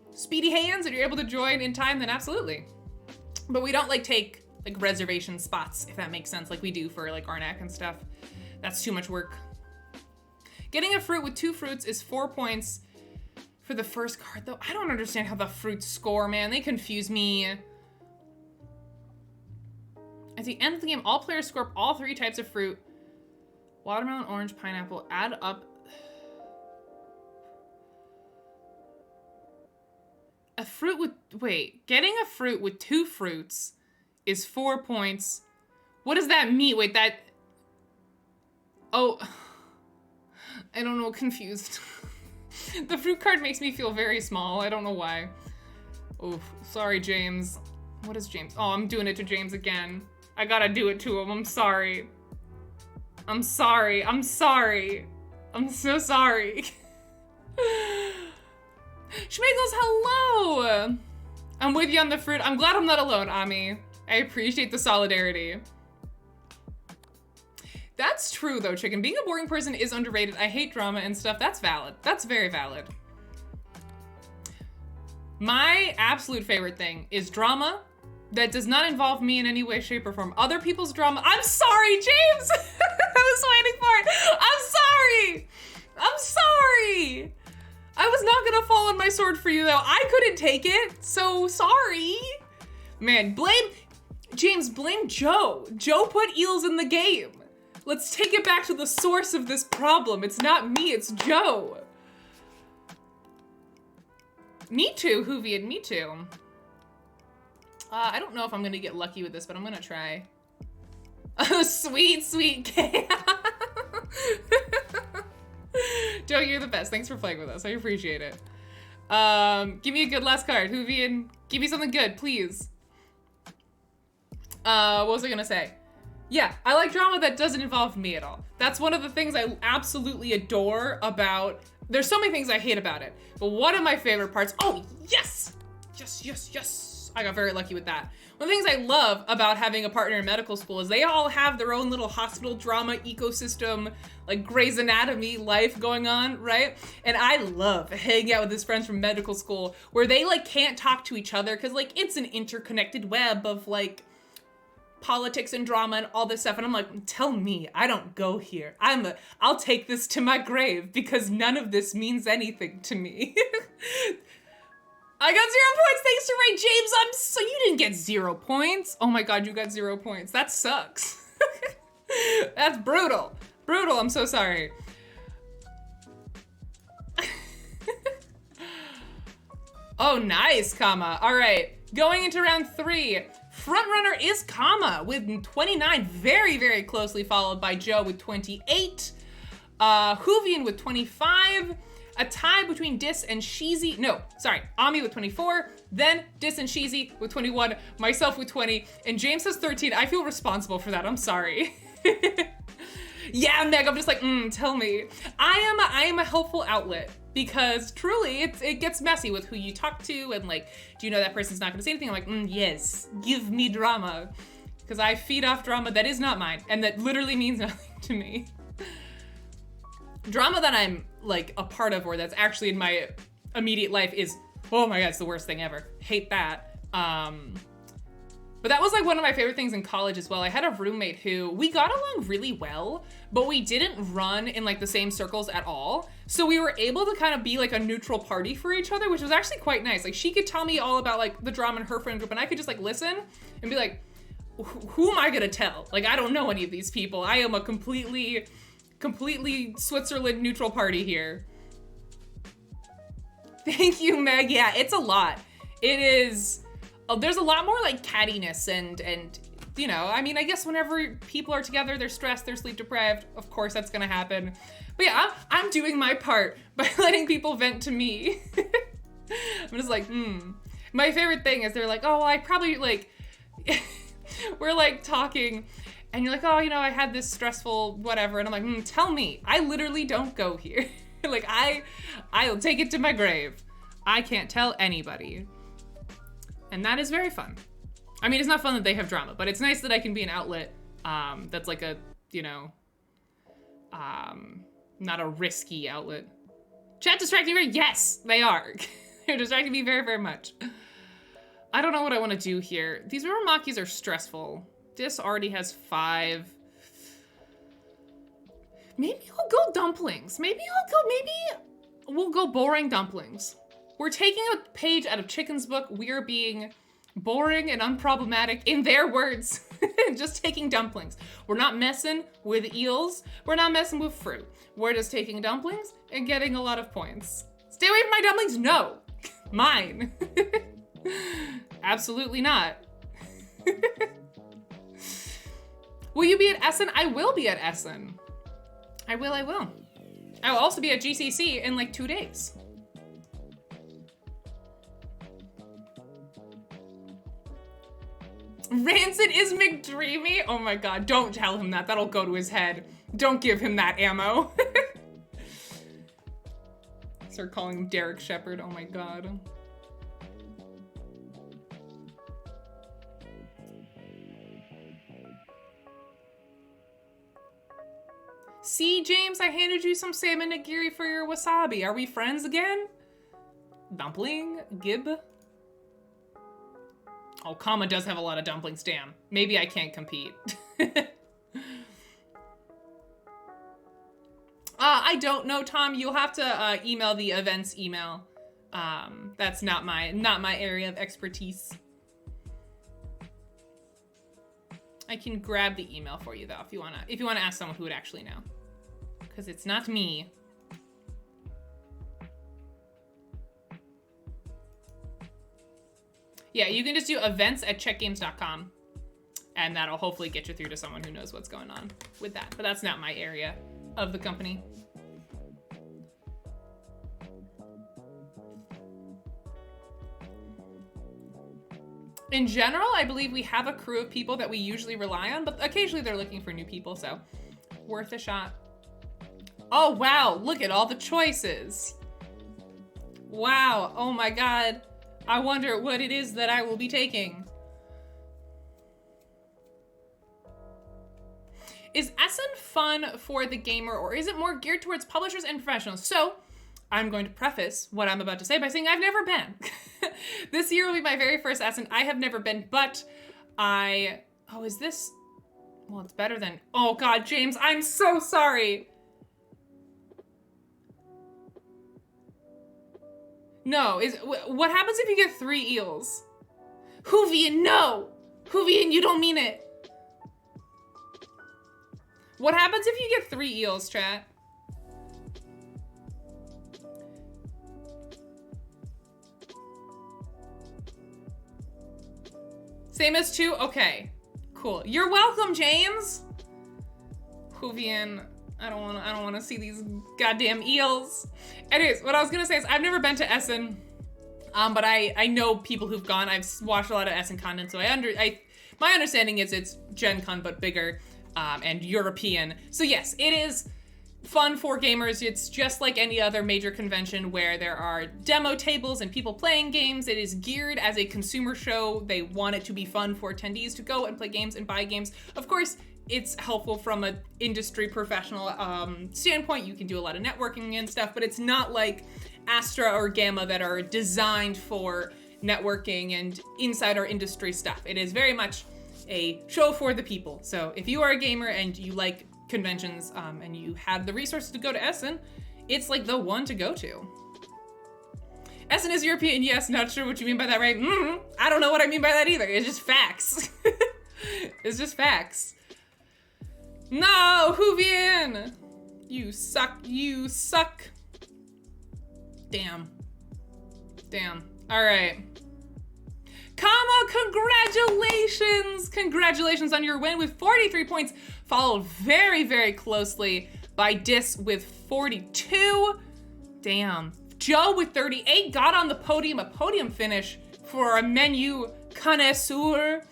hands and you're able to join in time, then absolutely. But we don't like take like reservation spots, if that makes sense, like we do for like Arnak and stuff. That's too much work. Getting a fruit with 2 fruits is 4 points for the first card, though. I don't understand how the fruits score, man. They confuse me. At the end of the game, all players score all 3 types of fruit. Watermelon, orange, pineapple, add up. A fruit with, wait, getting a fruit with 2 fruits is 4 points. What does that mean? Wait, that, oh. I don't know, confused. The fruit card makes me feel very small. I don't know why. Oh, sorry, James. What is James? Oh, I'm doing it to James again. I gotta do it to him. I'm sorry. I'm sorry. I'm sorry. I'm so sorry. Schmeagles, hello! I'm with you on the fruit. I'm glad I'm not alone, Ami. I appreciate the solidarity. That's true though, Chicken. Being a boring person is underrated. I hate drama and stuff. That's valid. That's very valid. My absolute favorite thing is drama that does not involve me in any way, shape, or form. Other people's drama. I'm sorry, James! I was waiting for it. I'm sorry! I'm sorry! I was not gonna fall on my sword for you though. I couldn't take it, so sorry. Man, James, blame Joe. Joe put eels in the game. Let's take it back to the source of this problem. It's not me, it's Joe. Me too, Hoovian, me too. I don't know if I'm gonna get lucky with this, but I'm gonna try. Oh, sweet, sweet Kay. Joe, you're the best. Thanks for playing with us. I appreciate it. Give me a good last card. Hoovian, give me something good, please. What was I gonna say? Yeah, I like drama that doesn't involve me at all. That's one of the things I absolutely adore about, there's so many things I hate about it, but one of my favorite parts, oh yes! Yes, yes, yes. I got very lucky with that. One of the things I love about having a partner in medical school is they all have their own little hospital drama ecosystem, like Grey's Anatomy life going on, right? And I love hanging out with his friends from medical school where they like can't talk to each other because like it's an interconnected web of like politics and drama and all this stuff, and I'm like, tell me, I don't go here. I'll take this to my grave because none of this means anything to me. I got 0 points thanks to Ray James. So you didn't get 0 points. Oh my God, you got 0 points. That sucks. That's brutal. Brutal, I'm so sorry. Oh, nice, Kama. All right, going into round 3. Frontrunner is Kama with 29, very, very closely followed by Joe with 28, Hoovian with 25, a tie between Dis and Sheezy, no, sorry, Ami with 24, then Dis and Sheezy with 21, myself with 20, and James has 13. I feel responsible for that, I'm sorry. Yeah, Meg, I'm just like, tell me. I am a helpful outlet. Because truly, it gets messy with who you talk to and like, do you know that person's not gonna say anything? I'm like, yes, give me drama. Because I feed off drama that is not mine and that literally means nothing to me. Drama that I'm like a part of or that's actually in my immediate life is, oh my God, it's the worst thing ever. Hate that. But that was like one of my favorite things in college as well. I had a roommate who, we got along really well, but we didn't run in like the same circles at all. So we were able to kind of be like a neutral party for each other, which was actually quite nice. Like she could tell me all about like the drama in her friend group and I could just like listen and be like, who am I gonna tell? Like, I don't know any of these people. I am a completely Switzerland neutral party here. Thank you, Meg. Yeah, it's a lot. It is, there's a lot more like cattiness and you know, I mean, I guess whenever people are together, they're stressed, they're sleep deprived. Of course, that's gonna happen. But yeah, I'm doing my part by letting people vent to me. I'm just like, My favorite thing is they're like, oh, I probably like, we're like talking And you're like, oh, I had this stressful whatever. And I'm like, tell me. I literally don't go here. Like, I'll take it to my grave. I can't tell anybody. And that is very fun. I mean, it's not fun that they have drama, but it's nice that I can be an outlet that's like a, not a risky outlet. Chat distracting me? Yes, they are. They're distracting me very, very much. I don't know what I want to do here. These Uromakis are stressful. This already has 5. Maybe I'll go dumplings. Maybe we'll go boring dumplings. We're taking a page out of Chicken's book. We're being boring and unproblematic in their words. Just taking dumplings. We're not messing with eels. We're not messing with fruit. We're just taking dumplings and getting a lot of points. Stay away from my dumplings? No. Mine. Absolutely not. Will you be at Essen? I will be at Essen. I will. I will also be at GCC in like 2 days. Rancid is McDreamy? Oh my god, don't tell him that. That'll go to his head. Don't give him that ammo. Start calling him Derek Shepherd. Oh my god. See, James, I handed you some salmon nigiri for your wasabi. Are we friends again? Dumpling? Gib? Oh, Kama does have a lot of dumplings, damn. Maybe I can't compete. I don't know, Tom. You'll have to email the events email. That's not my area of expertise. I can grab the email for you though if you wanna ask someone who would actually know. Because it's not me. Yeah, you can just do events@checkgames.com and that'll hopefully get you through to someone who knows what's going on with that. But that's not my area of the company. In general, I believe we have a crew of people that we usually rely on, but occasionally they're looking for new people, so worth a shot. Oh, wow, look at all the choices. Wow, oh my god. I wonder what it is that I will be taking. Is Essen fun for the gamer, or is it more geared towards publishers and professionals? So, I'm going to preface what I'm about to say by saying I've never been. This year will be my very first Essen. I have never been, but oh, is this? Well, it's better than, oh God, James, I'm so sorry. No, what happens if you get 3 eels? Hoovian, no! Hoovian, you don't mean it. What happens if you get 3 eels, chat? Same as 2? Okay, cool. You're welcome, James. Hoovian, I don't wanna see these goddamn eels. Anyways, what I was gonna say is I've never been to Essen, but I know people who've gone. I've watched a lot of Essen content, so my understanding is it's Gen Con but bigger and European. So yes, it is fun for gamers. It's just like any other major convention where there are demo tables and people playing games. It is geared as a consumer show. They want it to be fun for attendees to go and play games and buy games. Of course, it's helpful from an industry professional standpoint. You can do a lot of networking and stuff, but it's not like Astra or Gamma that are designed for networking and insider industry stuff. It is very much a show for the people. So if you are a gamer and you like conventions and you have the resources to go to Essen, it's like the one to go to. Essen is European, yes, not sure what you mean by that, right? I don't know what I mean by that either. It's just facts. It's just facts. No, Hoovian! You suck, you suck. Damn. All right. Kama, congratulations! Congratulations on your win with 43 points, followed very, very closely by Dis with 42. Damn. Joe with 38 got on the podium, a podium finish for a menu connoisseur.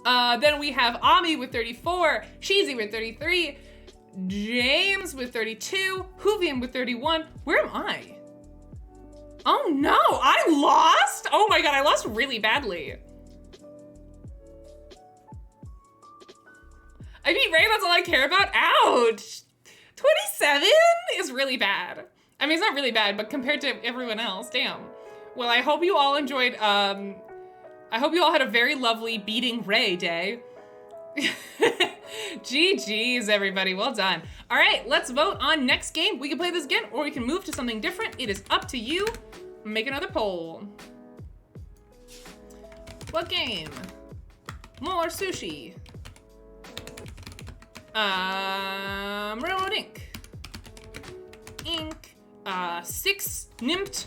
Then we have Ami with 34, Sheezy with 33, James with 32, Hoovian with 31. Where am I? Oh no, I lost? Oh my god, I lost really badly. I beat Ray, that's all I care about? Ouch. 27 is really bad. I mean, it's not really bad, but compared to everyone else, damn. Well, I hope you all enjoyed, I hope you all had a very lovely beating Ray day. GG's, everybody, well done. All right, let's vote on next game. We can play this again, or we can move to something different. It is up to you. Make another poll. What game? More sushi. Railroad Ink. 6 Nimmt.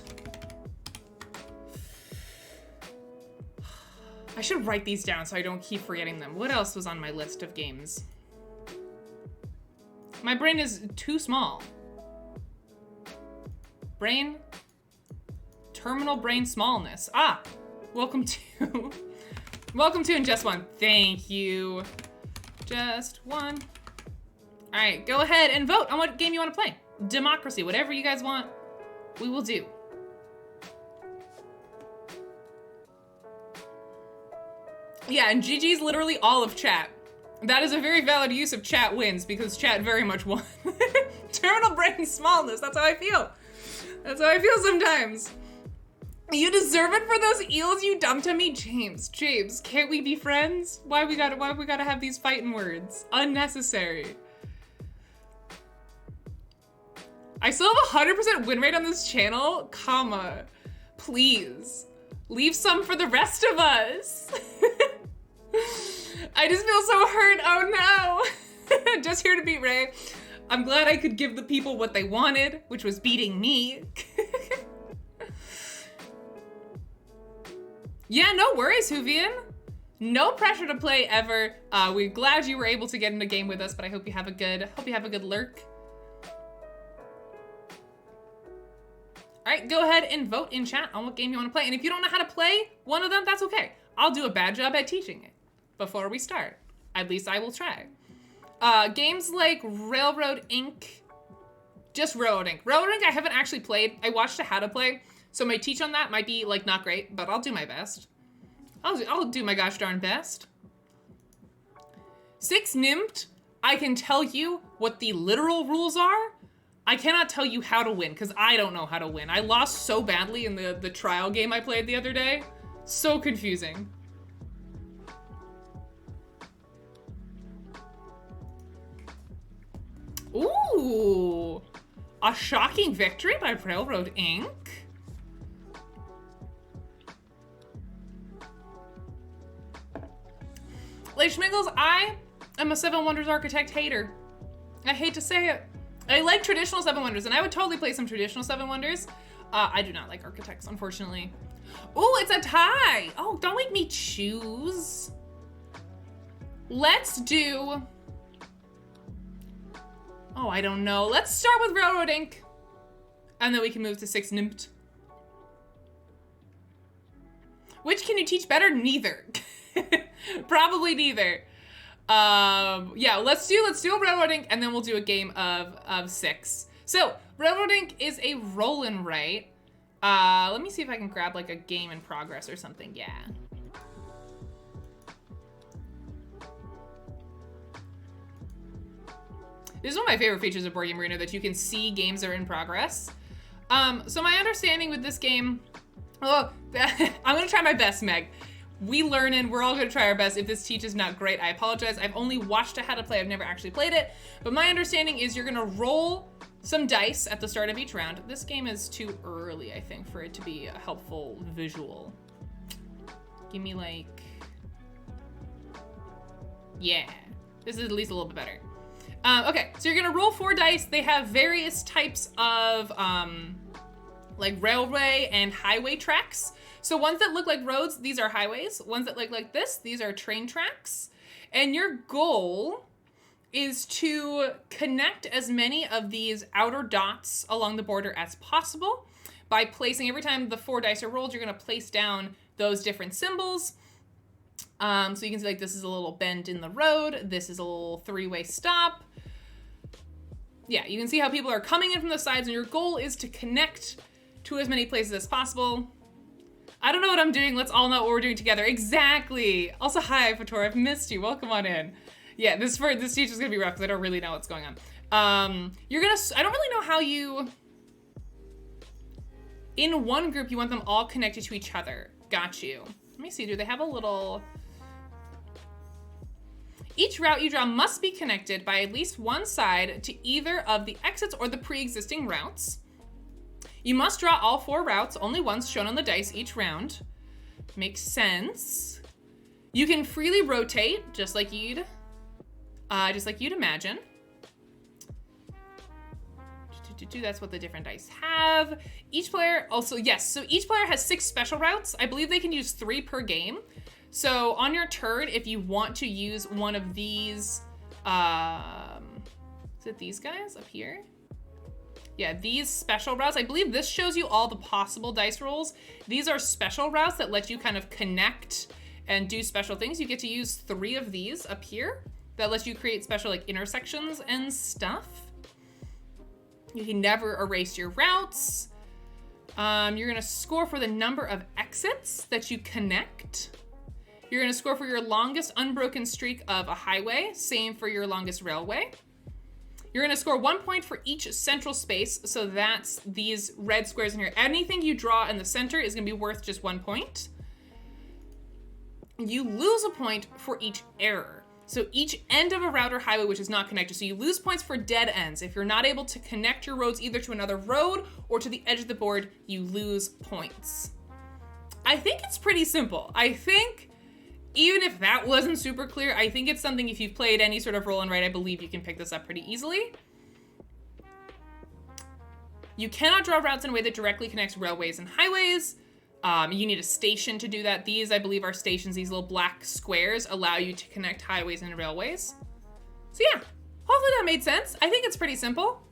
I should write these down so I don't keep forgetting them. What else was on my list of games? My brain is too small. Brain. Terminal brain smallness. Ah, welcome to In Just One. Thank you. Just one. All right, go ahead and vote on what game you want to play. Democracy, whatever you guys want, we will do. Yeah, and GG's literally all of chat. That is a very valid use of chat wins because chat very much won. Terminal brain smallness, that's how I feel. That's how I feel sometimes. You deserve it for those eels you dumped on me, James. James, can't we be friends? Why we gotta have these fighting words? Unnecessary. I still have 100% win rate on this channel, comma. Please, leave some for the rest of us. I just feel so hurt, oh no. Just here to beat Ray. I'm glad I could give the people what they wanted, which was beating me. Yeah, no worries, Hoovian. No pressure to play ever. We're glad you were able to get in the game with us, but I hope you have a good lurk. All right, go ahead and vote in chat on what game you want to play. And if you don't know how to play one of them, that's okay. I'll do a bad job at teaching it before we start. At least I will try. Games like Railroad Ink. Just Railroad Ink. Railroad Ink I haven't actually played. I watched a how to play. So my teach on that might be like not great, but I'll do my best. I'll do my gosh darn best. 6 Nimmt, I can tell you what the literal rules are. I cannot tell you how to win because I don't know how to win. I lost so badly in the trial game I played the other day. So confusing. Ooh, a shocking victory by Railroad Ink. Like Schmiggles, I am a Seven Wonders Architect hater. I hate to say it. I like traditional Seven Wonders, and I would totally play some traditional Seven Wonders. I do not like Architects, unfortunately. Oh, it's a tie. Oh, don't make me choose. Let's do... Oh, I don't know. Let's start with Railroad Ink. And then we can move to 6 Nimmt. Which can you teach better? Neither. Probably neither. Yeah, let's do a Railroad Ink, and then we'll do a game of 6. So Railroad Ink is a roll and write. Let me see if I can grab like a game in progress or something. Yeah. This is one of my favorite features of Board Game Arena, that you can see games that are in progress. So my understanding with this game, I'm gonna try my best, Meg. We learning, we're all gonna try our best. If this teach is not great, I apologize. I've only watched how to play, I've never actually played it. But my understanding is you're gonna roll some dice at the start of each round. This game is too early, I think, for it to be a helpful visual. Give me like, yeah, this is at least a little bit better. Okay, so you're gonna roll 4 dice. They have various types of like railway and highway tracks. So ones that look like roads, these are highways. Ones that look like this, these are train tracks. And your goal is to connect as many of these outer dots along the border as possible by placing, every time the 4 dice are rolled, you're gonna place down those different symbols. So you can see like this is a little bend in the road. This is a little three-way stop. Yeah, you can see how people are coming in from the sides, and your goal is to connect to as many places as possible. I don't know what I'm doing. Let's all know what we're doing together. Exactly. Also, hi, Fator. I've missed you. Welcome on in. Yeah, this stage is gonna be rough because I don't really know what's going on. I don't really know how you, in one group, you want them all connected to each other. Got you. Let me see, do they have a little, each route you draw must be connected by at least one side to either of the exits or the pre-existing routes. You must draw all 4 routes only once, shown on the dice each round. Makes sense. You can freely rotate, just like you'd imagine. That's what the different dice have. Each player also, yes, so each player has 6 special routes. I believe they can use 3 per game. So on your turn, if you want to use one of these, is it these guys up here? Yeah, these special routes. I believe this shows you all the possible dice rolls. These are special routes that let you kind of connect and do special things. You get to use 3 of these up here that lets you create special like intersections and stuff. You can never erase your routes. You're gonna score for the number of exits that you connect. You're gonna score for your longest unbroken streak of a highway, same for your longest railway. You're gonna score 1 point for each central space, so that's these red squares in here. Anything you draw in the center is gonna be worth just 1 point. You lose a point for each error. So each end of a route or highway which is not connected. So you lose points for dead ends. If you're not able to connect your roads either to another road or to the edge of the board, you lose points. I think it's pretty simple. I think even if that wasn't super clear, I think it's something if you've played any sort of roll and write, I believe you can pick this up pretty easily. You cannot draw routes in a way that directly connects railways and highways. You need a station to do that. These, I believe, are stations. These little black squares allow you to connect highways and railways. So yeah, hopefully that made sense. I think it's pretty simple.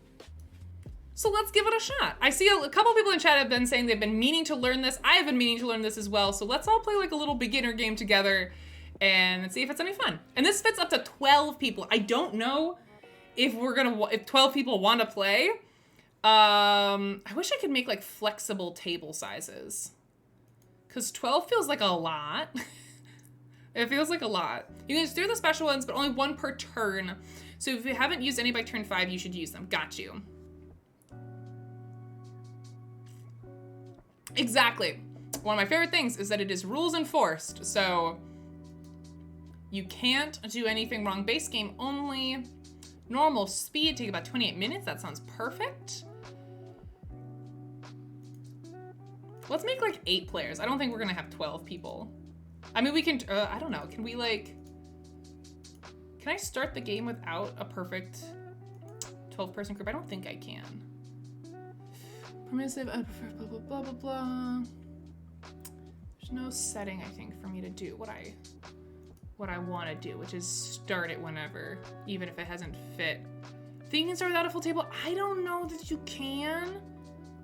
So let's give it a shot. I see a couple people in chat have been saying they've been meaning to learn this. I have been meaning to learn this as well. So let's all play like a little beginner game together and see if it's any fun. And this fits up to 12 people. I don't know if if 12 people want to play. I wish I could make like flexible table sizes. Because 12 feels like a lot. It feels like a lot. You can just do the special ones, but only 1 per turn. So if you haven't used any by turn 5, you should use them. Got you. Exactly. One of my favorite things is that it is rules enforced. So you can't do anything wrong. Base game only. Normal speed, take about 28 minutes. That sounds perfect. Let's make like 8 players. I don't think we're gonna have 12 people. I mean, we can, I don't know. Can we like, can I start the game without a perfect 12-person group? I don't think I can. Permissive, I prefer blah, blah, blah, blah, blah. There's no setting, I think, for me to do what I want to do, which is start it whenever, even if it hasn't fit. Think you can start without a full table? I don't know that you can.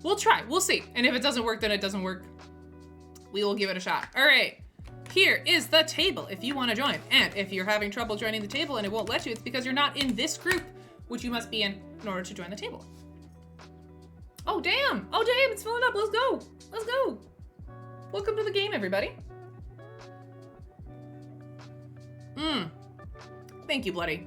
We'll try, we'll see. And if it doesn't work, then it doesn't work. We will give it a shot. All right, here is the table if you want to join. And if you're having trouble joining the table and it won't let you, it's because you're not in this group, which you must be in order to join the table. Oh, damn. Oh, damn, it's filling up. Let's go. Let's go. Welcome to the game, everybody. Thank you, Bloody.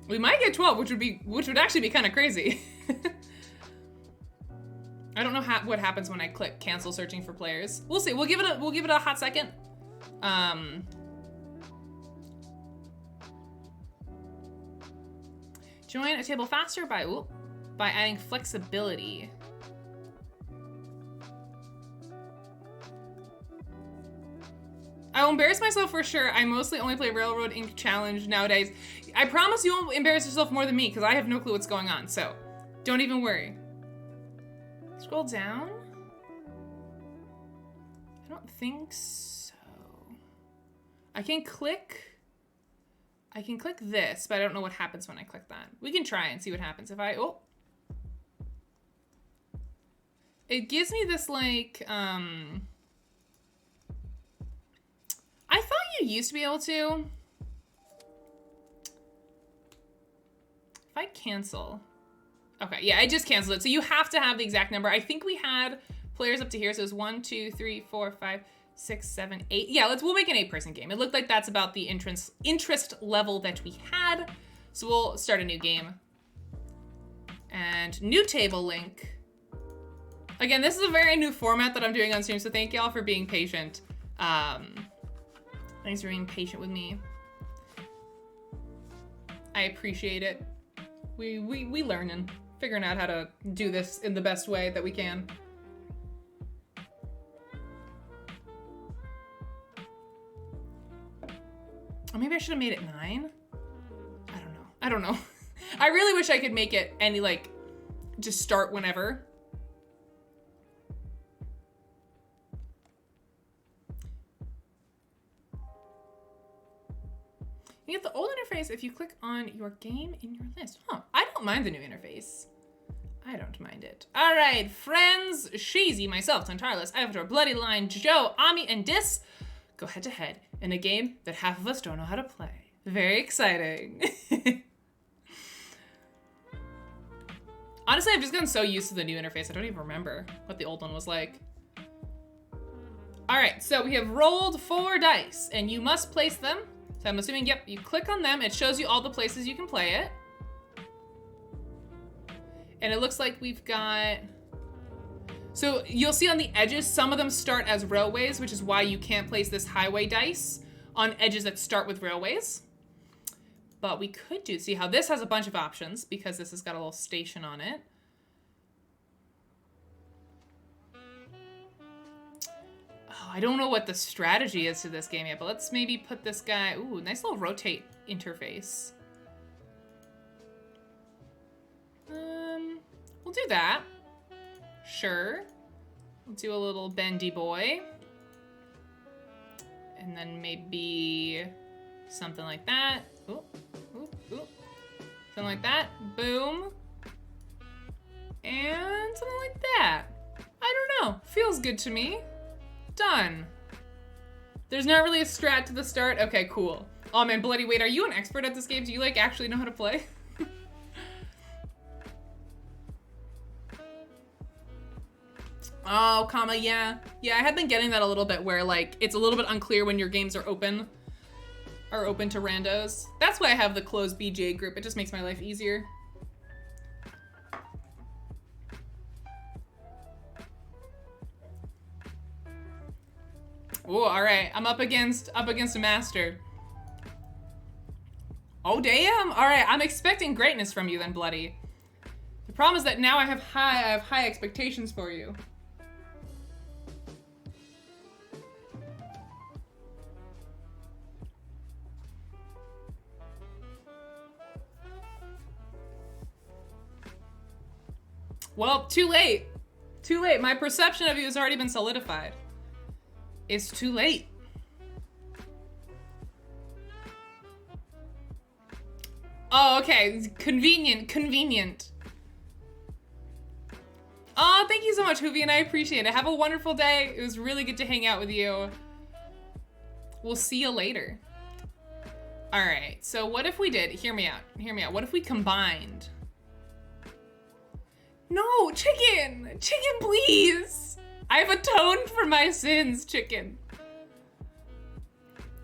We might get 12, which would actually be kind of crazy. I don't know what happens when I click cancel searching for players. We'll see. We'll give it a hot second. Join a table faster by adding flexibility. I will embarrass myself for sure. I mostly only play Railroad Ink Challenge nowadays. I promise you won't embarrass yourself more than me because I have no clue what's going on. So don't even worry. Scroll down. I don't think so. I can click I can click this, but I don't know what happens when I click that. We can try and see what happens if I, oh. It gives me this like, I thought you used to be able to. If I cancel. Okay, yeah, I just canceled it. So you have to have the exact number. I think we had players up to here. So it's 1, 2, 3, 4, 5, 6, 7, 8. Yeah, we'll make an 8-person game. It looked like that's about the interest level that we had. So we'll start a new game. And new table link. Again, this is a very new format that I'm doing on stream, so thank y'all for being patient. Thanks for being patient with me. I appreciate it. We learning, figuring out how to do this in the best way that we can. Or maybe I should have made it 9. I don't know. I really wish I could make it any, like, just start whenever. You get the old interface if you click on your game in your list. Huh, I don't mind the new interface. I don't mind it. All right, friends, Shazy, myself, Tantarless, Avatar, Bloody Line, Joe, Ami, and Dis go head to head in a game that half of us don't know how to play. Very exciting. Honestly, I've just gotten so used to the new interface, I don't even remember what the old one was like. All right, so we have rolled 4 dice, and you must place them. So I'm assuming, yep, you click on them, it shows you all the places you can play it. And it looks like we've got, so you'll see on the edges, some of them start as railways, which is why you can't place this highway dice on edges that start with railways. But we could see how this has a bunch of options because this has got a little station on it. I don't know what the strategy is to this game yet, but let's maybe put this guy... Ooh, nice little rotate interface. We'll do that. Sure. We'll do a little bendy boy. And then maybe something like that. Ooh, ooh, ooh. Something like that. Boom. And something like that. I don't know. Feels good to me. Done. There's not really a strat to the start. Okay, cool. Oh man, Bloody, wait, are you an expert at this game? Do you like actually know how to play? Oh, comma, yeah. Yeah, I have been getting that a little bit where like, it's a little bit unclear when your games are open to randos. That's why I have the closed BGA group. It just makes my life easier. Oh, all right. I'm up against a master. Oh, damn. All right. I'm expecting greatness from you then, Bloody. The problem is that now I have high expectations for you. Well, too late. Too late. My perception of you has already been solidified. It's too late. Oh, okay. Convenient. Oh, thank you so much, Hoovy, and I appreciate it. Have a wonderful day. It was really good to hang out with you. We'll see you later. All right, so what if we did, hear me out. What if we combined? No, chicken, please. I have atoned for my sins, chicken.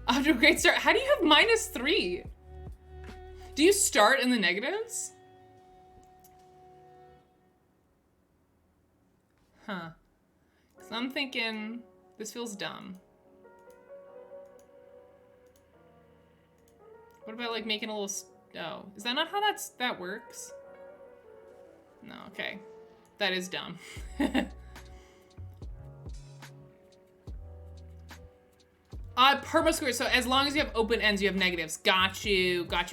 After a great start, how do you have -3? Do you start in the negatives? Huh. Because I'm thinking, this feels dumb. What about like making a little, oh, is that not how that works? No, okay. That is dumb. Perma square, so as long as you have open ends, you have negatives. Got you. Thank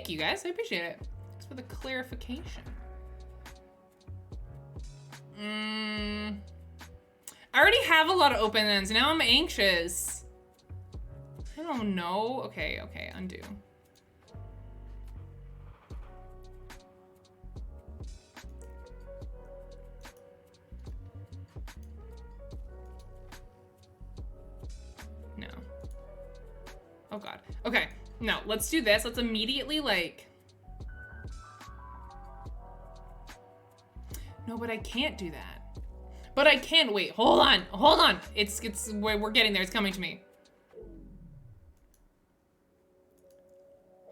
you guys, I appreciate it. Thanks for the clarification. I already have a lot of open ends, now I'm anxious. I don't know. Okay, okay, undo. No. Oh god. Okay, no, let's do this. Let's immediately, like... No, but I can't do that. But I can. Wait, hold on. It's we're getting there. It's coming to me.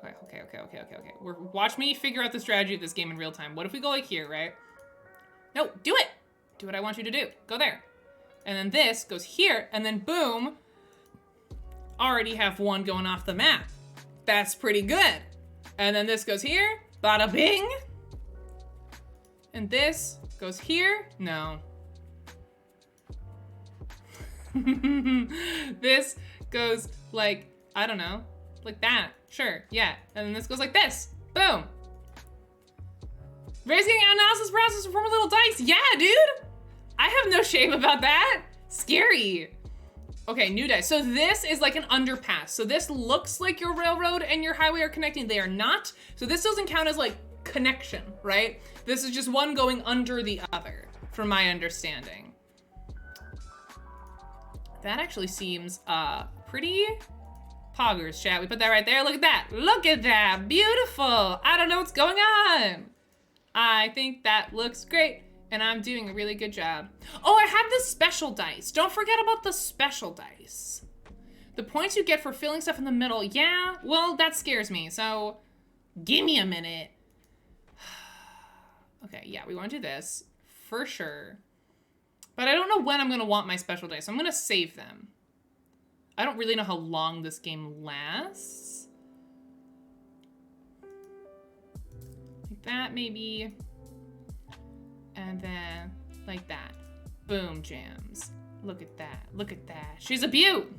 Okay. Watch me figure out the strategy of this game in real time. What if we go like here, right? No, do it. Do what I want you to do. Go there. And then this goes here, and then boom. Already have one going off the map. That's pretty good. And then this goes here. Bada bing. And this goes here. No. This goes like, I don't know, like that. Sure, yeah. And then this goes like this. Boom. Raising analysis process from a little dice. Yeah, dude. I have no shame about that. Scary. Okay, new dice. So this is like an underpass. So this looks like your railroad and your highway are connecting. They are not. So this doesn't count as like connection, right? This is just one going under the other, from my understanding. That actually seems pretty poggers, chat. We put that right there. Look at that. Look at that. Beautiful. I don't know what's going on. I think that looks great, and I'm doing a really good job. Oh, I have the special dice. Don't forget about the special dice. The points you get for filling stuff in the middle. Yeah, well, that scares me, so give me a minute. Okay, yeah, we want to do this for sure. But I don't know when I'm going to want my special dice, so I'm going to save them. I don't really know how long this game lasts. Like that, maybe. And then, like that. Boom, jams. Look at that. Look at that. She's a beaut!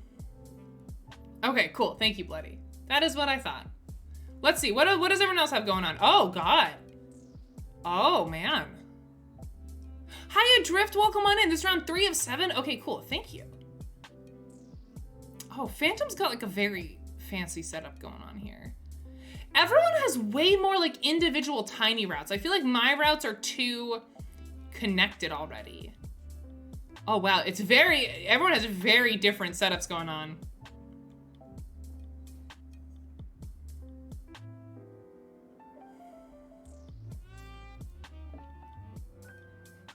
Okay, cool. Thank you, Bloody. That is what I thought. Let's see. What does everyone else have going on? Oh, God. Oh, man. Hiya Drift, welcome on in. This is round 3 of 7. Okay, cool. Thank you. Oh, Phantom's got like a very fancy setup going on here. Everyone has way more like individual tiny routes. I feel like my routes are too connected already. Oh, wow. It's everyone has very different setups going on.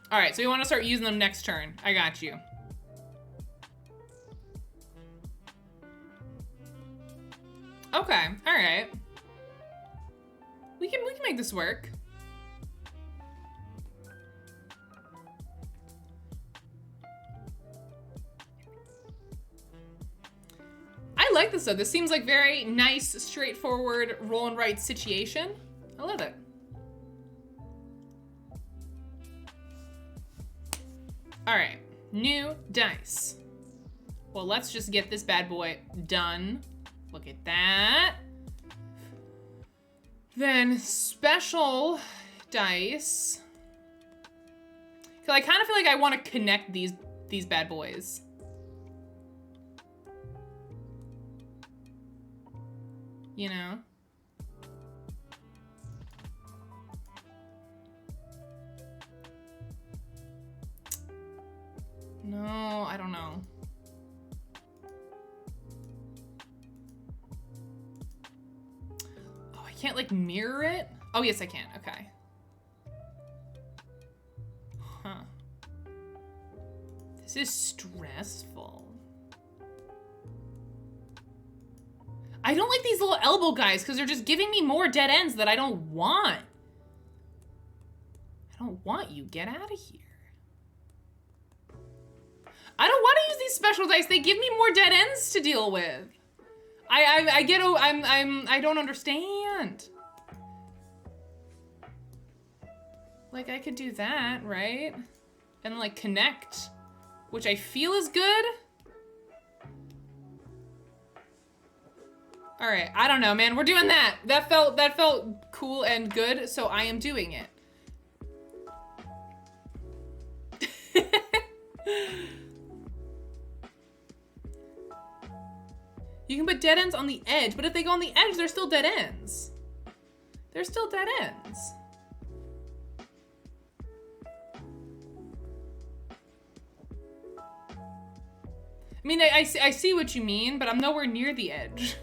All right, so we want to start using them next turn. I got you. Okay, all right. We can make this work. I like this though. This seems like very nice, straightforward, roll and write situation. I love it. All right, new dice. Well, let's just get this bad boy done. Look at that. Then special dice. Cause I kind of feel like I want to connect these bad boys. You know? No, I don't know. Oh, I can't like mirror it? Oh, yes, I can. Okay. Huh. This is stressful. I don't like these little elbow guys because they're just giving me more dead ends that I don't want. I don't want you. Get out of here. I don't want to use these special dice. They give me more dead ends to deal with. I don't understand. Like I could do that, right? And like connect, which I feel is good. All right, I don't know, man. We're doing that. That felt cool and good, so I am doing it. You can put dead ends on the edge, but if they go on the edge, they're still dead ends. They're still dead ends. I mean, I see what you mean, but I'm nowhere near the edge.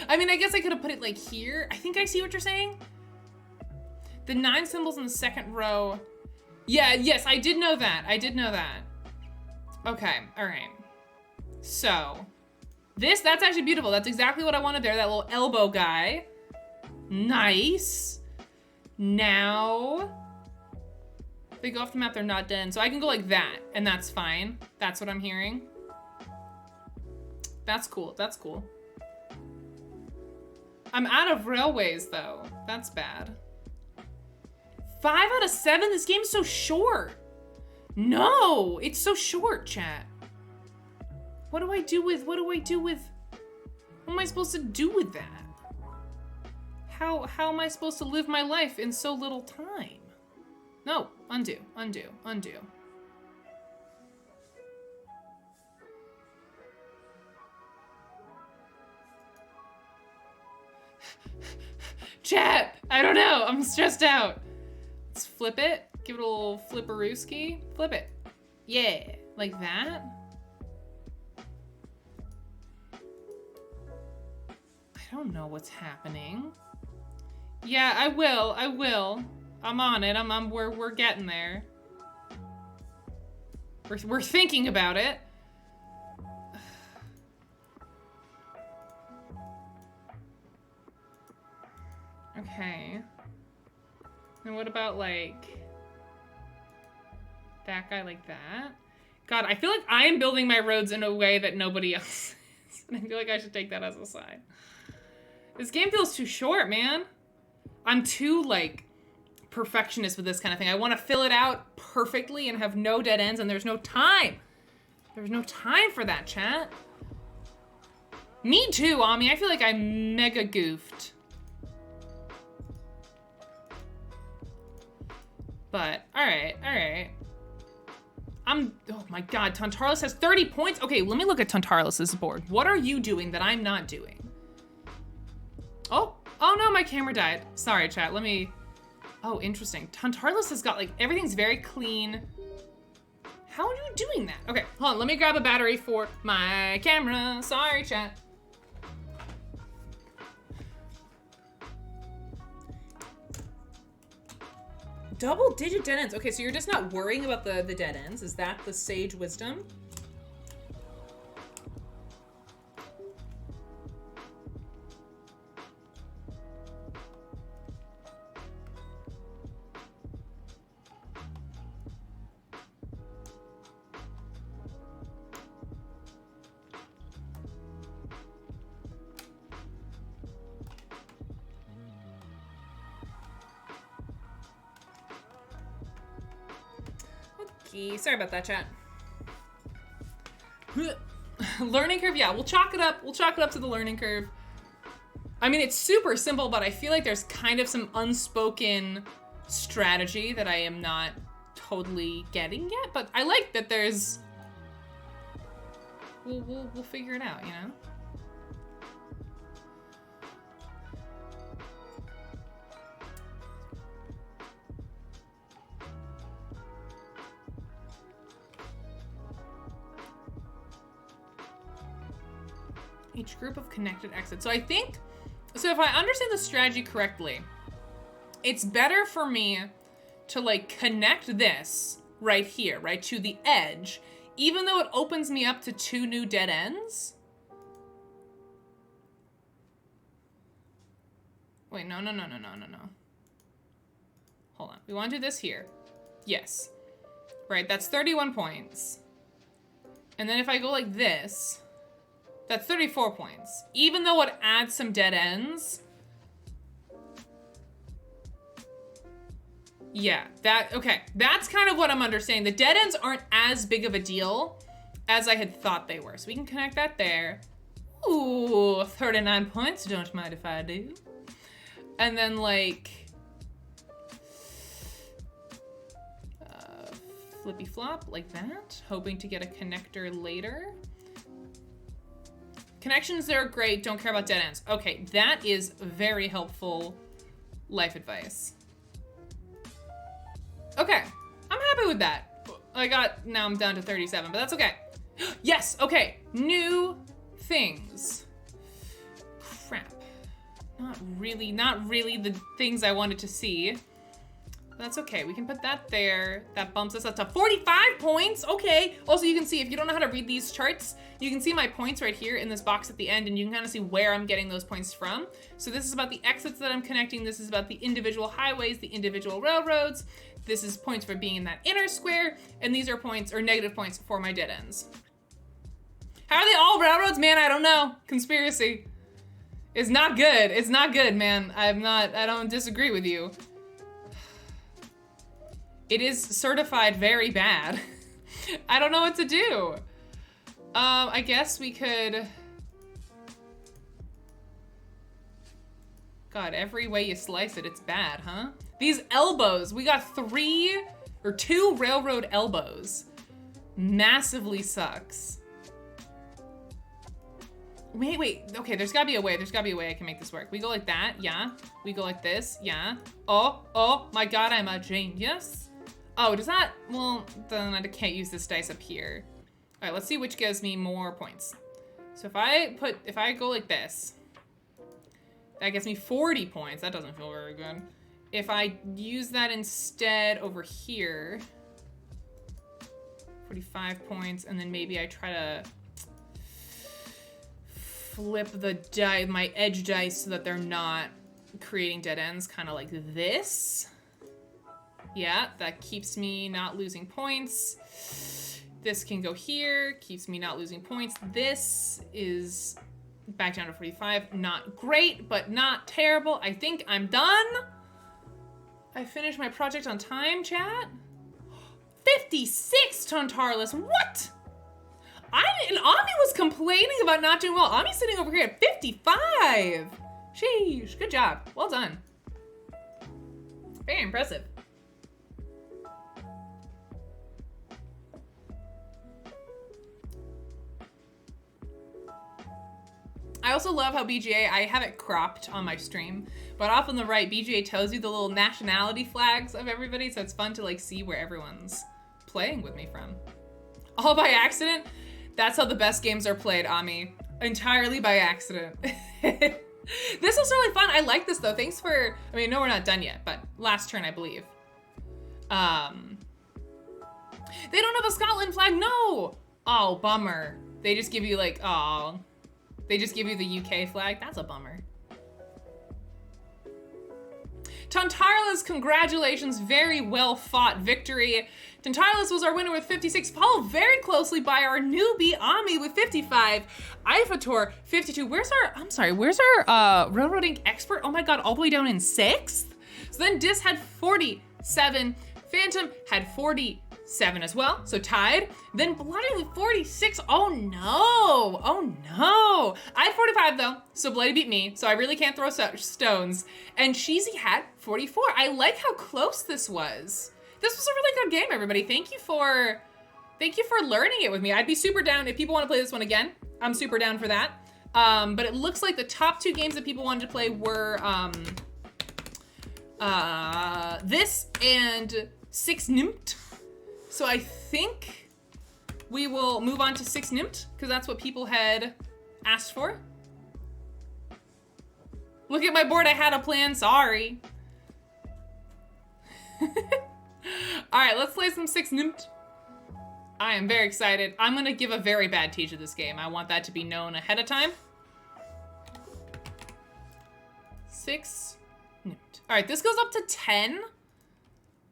I mean, I guess I could have put it like here. I think I see what you're saying. The 9 symbols in the second row. Yeah, yes, I did know that. I did know that. Okay, all right. So, that's actually beautiful. That's exactly what I wanted there, that little elbow guy. Nice. Now, if they go off the map, they're not dead. So I can go like that, and that's fine. That's what I'm hearing. That's cool, that's cool. I'm out of railways though. That's bad. 5 out of 7? This game's so short. No, it's so short, chat. What do I do with, what am I supposed to do with that? How am I supposed to live my life in so little time? No, undo. Chat, I don't know, I'm stressed out. Let's flip it, give it a little flipperooski. Flip it, yeah, like that. I don't know what's happening. Yeah, I will. I'm on it, we're getting there. We're thinking about it. Okay. And what about like that guy like that? God, I feel like I am building my roads in a way that nobody else is. And I feel like I should take that as a sign. This game feels too short, man. I'm too like perfectionist with this kind of thing. I want to fill it out perfectly and have no dead ends, and there's no time. There's no time for that, chat. Me too, Ami. I feel like I mega goofed. But, all right. Oh my God, Tantarlis has 30 points. Okay, let me look at Tantarlis' board. What are you doing that I'm not doing? Oh no, my camera died. Sorry, chat, oh, interesting. Tantarlis has got like, everything's very clean. How are you doing that? Okay, hold on, let me grab a battery for my camera. Sorry, chat. Double-digit dead ends. Okay, so you're just not worrying about the dead ends. Is that the sage wisdom? Sorry about that, chat. Learning curve, yeah, we'll chalk it up. We'll chalk it up to the learning curve. I mean, it's super simple, but I feel like there's kind of some unspoken strategy that I am not totally getting yet. But I like that there's. We'll figure it out, you know. Each group of connected exits. So I think, so if I understand the strategy correctly, it's better for me to like connect this right here, right, to the edge, even though it opens me up to 2 new dead ends. Wait, no. Hold on, we want to do this here. Yes, right, that's 31 points. And then if I go like this, that's 34 points. Even though it adds some dead ends. Yeah, okay. That's kind of what I'm understanding. The dead ends aren't as big of a deal as I had thought they were. So we can connect that there. Ooh, 39 points. Don't mind if I do. And then like, flippy flop like that. Hoping to get a connector later. Connections there are great. Don't care about dead ends. Okay, that is very helpful life advice. Okay, I'm happy with that. Now I'm down to 37, but that's okay. Yes, okay, new things. Crap. Not really the things I wanted to see. That's okay, we can put that there. That bumps us up to 45 points, okay. Also, you can see, if you don't know how to read these charts, you can see my points right here in this box at the end, and you can kind of see where I'm getting those points from. So this is about the exits that I'm connecting. This is about the individual highways, the individual railroads. This is points for being in that inner square, and these are points, or negative points, for my dead ends. How are they all railroads? Man, I don't know. Conspiracy. It's not good. It's not good, man. I don't disagree with you. It is certified very bad. I don't know what to do. I guess we could... God, every way you slice it, it's bad, huh? These elbows, we got 2 railroad elbows. Massively sucks. Wait, okay, there's gotta be a way. There's gotta be a way I can make this work. We go like that, yeah. We go like this, yeah. Oh my God, I'm a genius. Oh, does that, well, then I can't use this dice up here. All right, let's see which gives me more points. So if I go like this, that gets me 40 points. That doesn't feel very good. If I use that instead over here, 45 points, and then maybe I try to flip the my edge dice so that they're not creating dead ends, kind of like this. Yeah, that keeps me not losing points. This can go here, keeps me not losing points. This is back down to 45. Not great, but not terrible. I think I'm done. I finished my project on time, chat. 56 Tontarlus, what? And Ami was complaining about not doing well. Ami's sitting over here at 55. Sheesh, good job, well done. Very impressive. I also love how BGA, I have it cropped on my stream, but off on the right, BGA tells you the little nationality flags of everybody, so it's fun to like see where everyone's playing with me from. All by accident? That's how the best games are played, Ami. Entirely by accident. This was really fun. I like this though. Thanks for, I mean, no, we're not done yet, but last turn, I believe. They don't have a Scotland flag, no! Oh, bummer. They just give you like, oh. They just give you the UK flag? That's a bummer. Tontarlus, congratulations, very well fought victory. Tontarlus was our winner with 56, followed very closely by our newbie Ami with 55. Ifator, 52. Where's our railroading expert? Oh my God, all the way down in 6th? So then Dis had 47. Phantom had 47 as well, so tied. Then Bloody with 46. Oh no! I had 45 though, so Bloody beat me, so I really can't throw stones. And Cheesy had 44. I like how close this was. This was a really good game, everybody. Thank you for learning it with me. I'd be super down if people want to play this one again. I'm super down for that. But it looks like the top 2 games that people wanted to play were this and 6 Nimmt. So I think we will move on to 6 Nimmt, because that's what people had asked for. Look at my board, I had a plan, sorry. All right, let's play some 6 Nimmt. I am very excited. I'm gonna give a very bad teach of this game. I want that to be known ahead of time. 6 Nimmt. All right, this goes up to 10.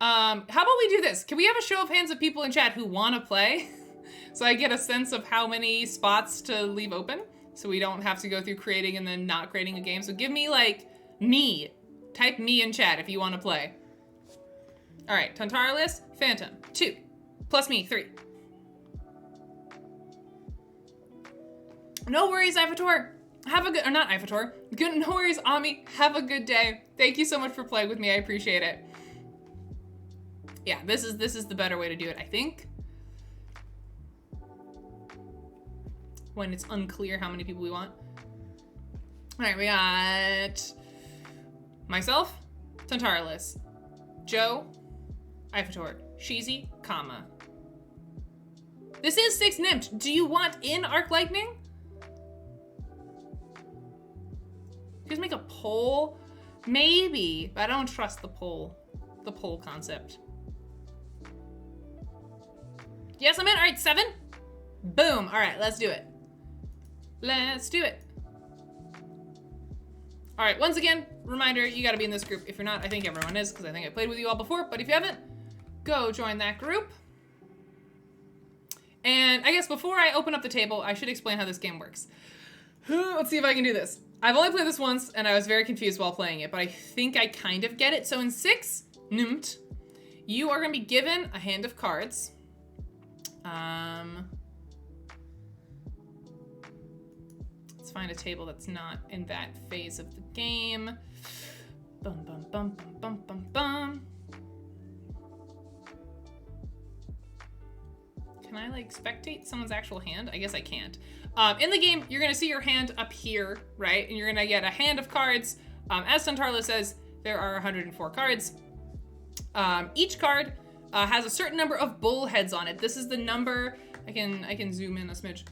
How about we do this? Can we have a show of hands of people in chat who want to play? So I get a sense of how many spots to leave open, so we don't have to go through creating and then not creating a game. So give me like me. Type me in chat if you want to play. All right, Tontarlus, Phantom, 2, plus me, 3. No worries, Ifator. Have a good, or not Ifator. Good, no worries, Ami. Have a good day. Thank you so much for playing with me. I appreciate it. Yeah, this is the better way to do it, I think. when it's unclear how many people we want. All right, we got myself, Tantaralus, Joe, Ifator, Sheezy, Kama. This is 6 Nymph. Do you want in Arc Lightning? Just make a poll? Maybe, but I don't trust the poll concept. Yes, I'm in. All right, 7. Boom. All right, let's do it. Let's do it. All right, once again, reminder, you gotta be in this group. If you're not, I think everyone is, because I think I played with you all before, but if you haven't, go join that group. And I guess before I open up the table, I should explain how this game works. Let's see if I can do this. I've only played this once, and I was very confused while playing it, but I think I kind of get it. So in 6 Nymph, you are gonna be given a hand of cards. Let's find a table that's not in that phase of the game. Bum, bum, bum, bum, bum, bum, bum. Can I like spectate someone's actual hand? I guess I can't. In the game, you're gonna see your hand up here, right? And you're gonna get a hand of cards. As Tantarlo says, there are 104 cards. Each card has a certain number of bullheads on it. This is the number, I can zoom in a smidge.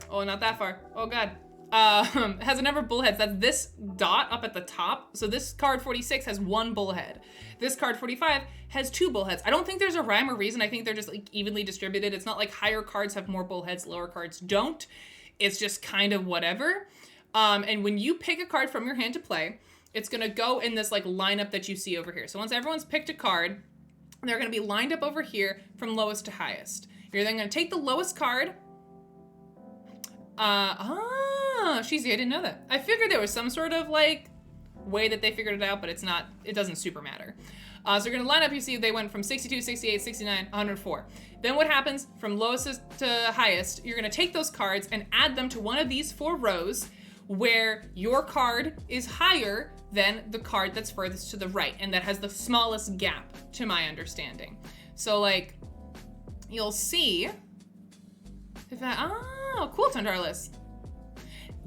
Oh, not that far. Oh God. It has a number of bullheads. That's this dot up at the top. So this card 46 has 1 bullhead. This card 45 has 2 bullheads. I don't think there's a rhyme or reason. I think they're just like evenly distributed. It's not like higher cards have more bullheads, lower cards don't. It's just kind of whatever. And when you pick a card from your hand to play, it's gonna go in this like lineup that you see over here. So once everyone's picked a card, they're gonna be lined up over here from lowest to highest. You're then gonna take the lowest card. Sheezy, I didn't know that. I figured there was some sort of like way that they figured it out, but it's not, it doesn't super matter. So you're gonna line up, you see they went from 62, 68, 69, 104. Then what happens from lowest to highest, you're gonna take those cards and add them to one of these 4 rows where your card is higher than the card that's furthest to the right and that has the smallest gap, to my understanding. So like, you'll see if that, oh, cool, Tandarlis.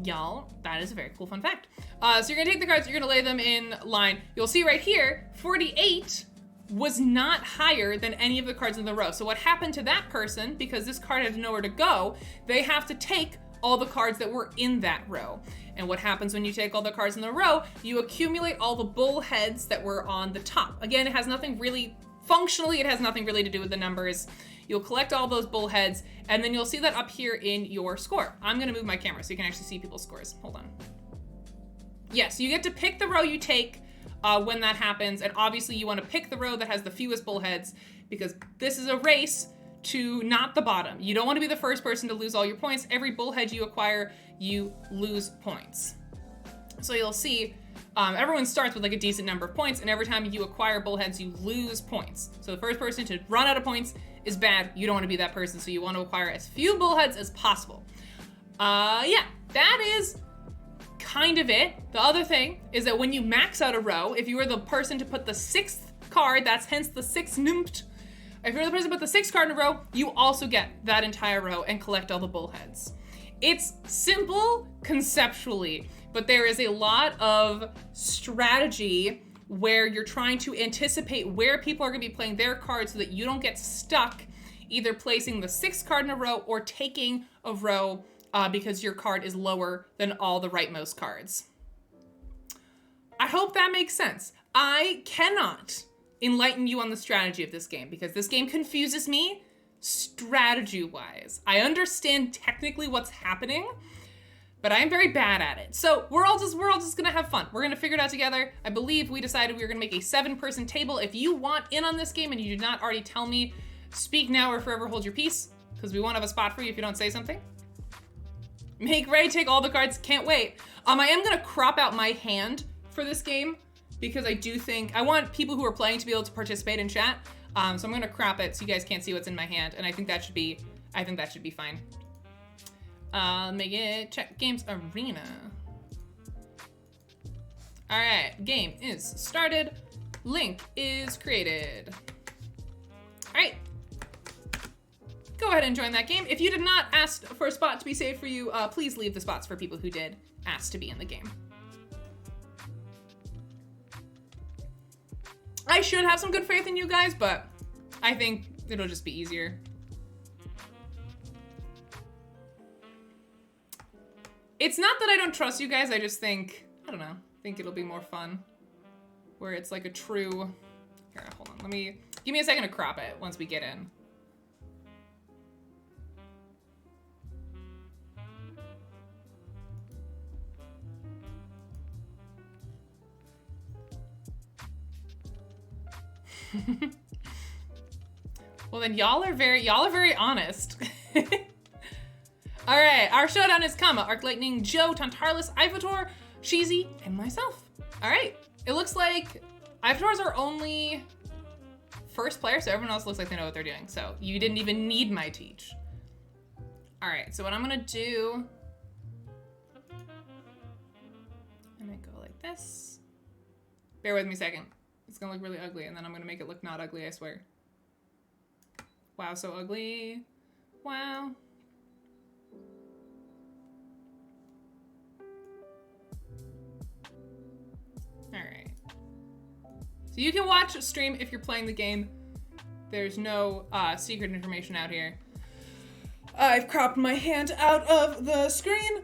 Y'all, that is a very cool fun fact. So you're gonna take the cards, you're gonna lay them in line. You'll see right here, 48 was not higher than any of the cards in the row. So what happened to that person, because this card had nowhere to go, they have to take all the cards that were in that row. And what happens when you take all the cards in the row, you accumulate all the bullheads that were on the top. Again, it has nothing really, functionally, it has nothing really to do with the numbers. You'll collect all those bullheads, and then you'll see that up here in your score. I'm gonna move my camera so you can actually see people's scores. Hold on. Yes, you get to pick the row you take when that happens, and obviously you wanna pick the row that has the fewest bullheads, because this is a race to not the bottom. You don't wanna be the first person to lose all your points. Every bullhead you acquire, you lose points. So you'll see, everyone starts with like a decent number of points, and every time you acquire bullheads, you lose points. So the first person to run out of points is bad. You don't want to be that person, so you want to acquire as few bullheads as possible. Yeah, that is kind of it. The other thing is that when you max out a row, if you are the person to put the 6th card, that's hence the 6 Nymph. If you're the person to put the 6th card in a row, you also get that entire row and collect all the bullheads. It's simple conceptually, but there is a lot of strategy where you're trying to anticipate where people are gonna be playing their cards so that you don't get stuck either placing the 6th card in a row or taking a row because your card is lower than all the rightmost cards. I hope that makes sense. I cannot enlighten you on the strategy of this game because this game confuses me strategy-wise. I understand technically what's happening, but I am very bad at it. So we're all just gonna have fun. We're gonna figure it out together. I believe we decided we were gonna make a 7-person table. If you want in on this game and you did not already tell me, speak now or forever hold your peace, because we won't have a spot for you if you don't say something. Make ready, take all the cards, can't wait. I am gonna crop out my hand for this game because I do think, I want people who are playing to be able to participate in chat. So I'm gonna crop it so you guys can't see what's in my hand, and I think that should be fine. Make it check games arena. All right, game is started. Link is created. All right. go ahead and join that game. If you did not ask for a spot to be saved for you, please leave the spots for people who did ask to be in the game. I should have some good faith in you guys, but I think it'll just be easier. It's not that I don't trust you guys, I just think, I don't know, think it'll be more fun. Where it's like a true, here, hold on, give me a second to crop it once we get in. Well then y'all are very honest. All right, our showdown is Kama, Arc Lightning, Joe, Tantarlis, Ivator, Sheezy, and myself. All right, it looks like Ivator's our only first player, so everyone else looks like they know what they're doing. So you didn't even need my teach. All right, so what I'm gonna do, I'm gonna go like this. Bear with me a second. It's gonna look really ugly, and then I'm gonna make it look not ugly, I swear. Wow, so ugly. Wow. All right. So you can watch a stream if you're playing the game. There's no secret information out here. I've cropped my hand out of the screen.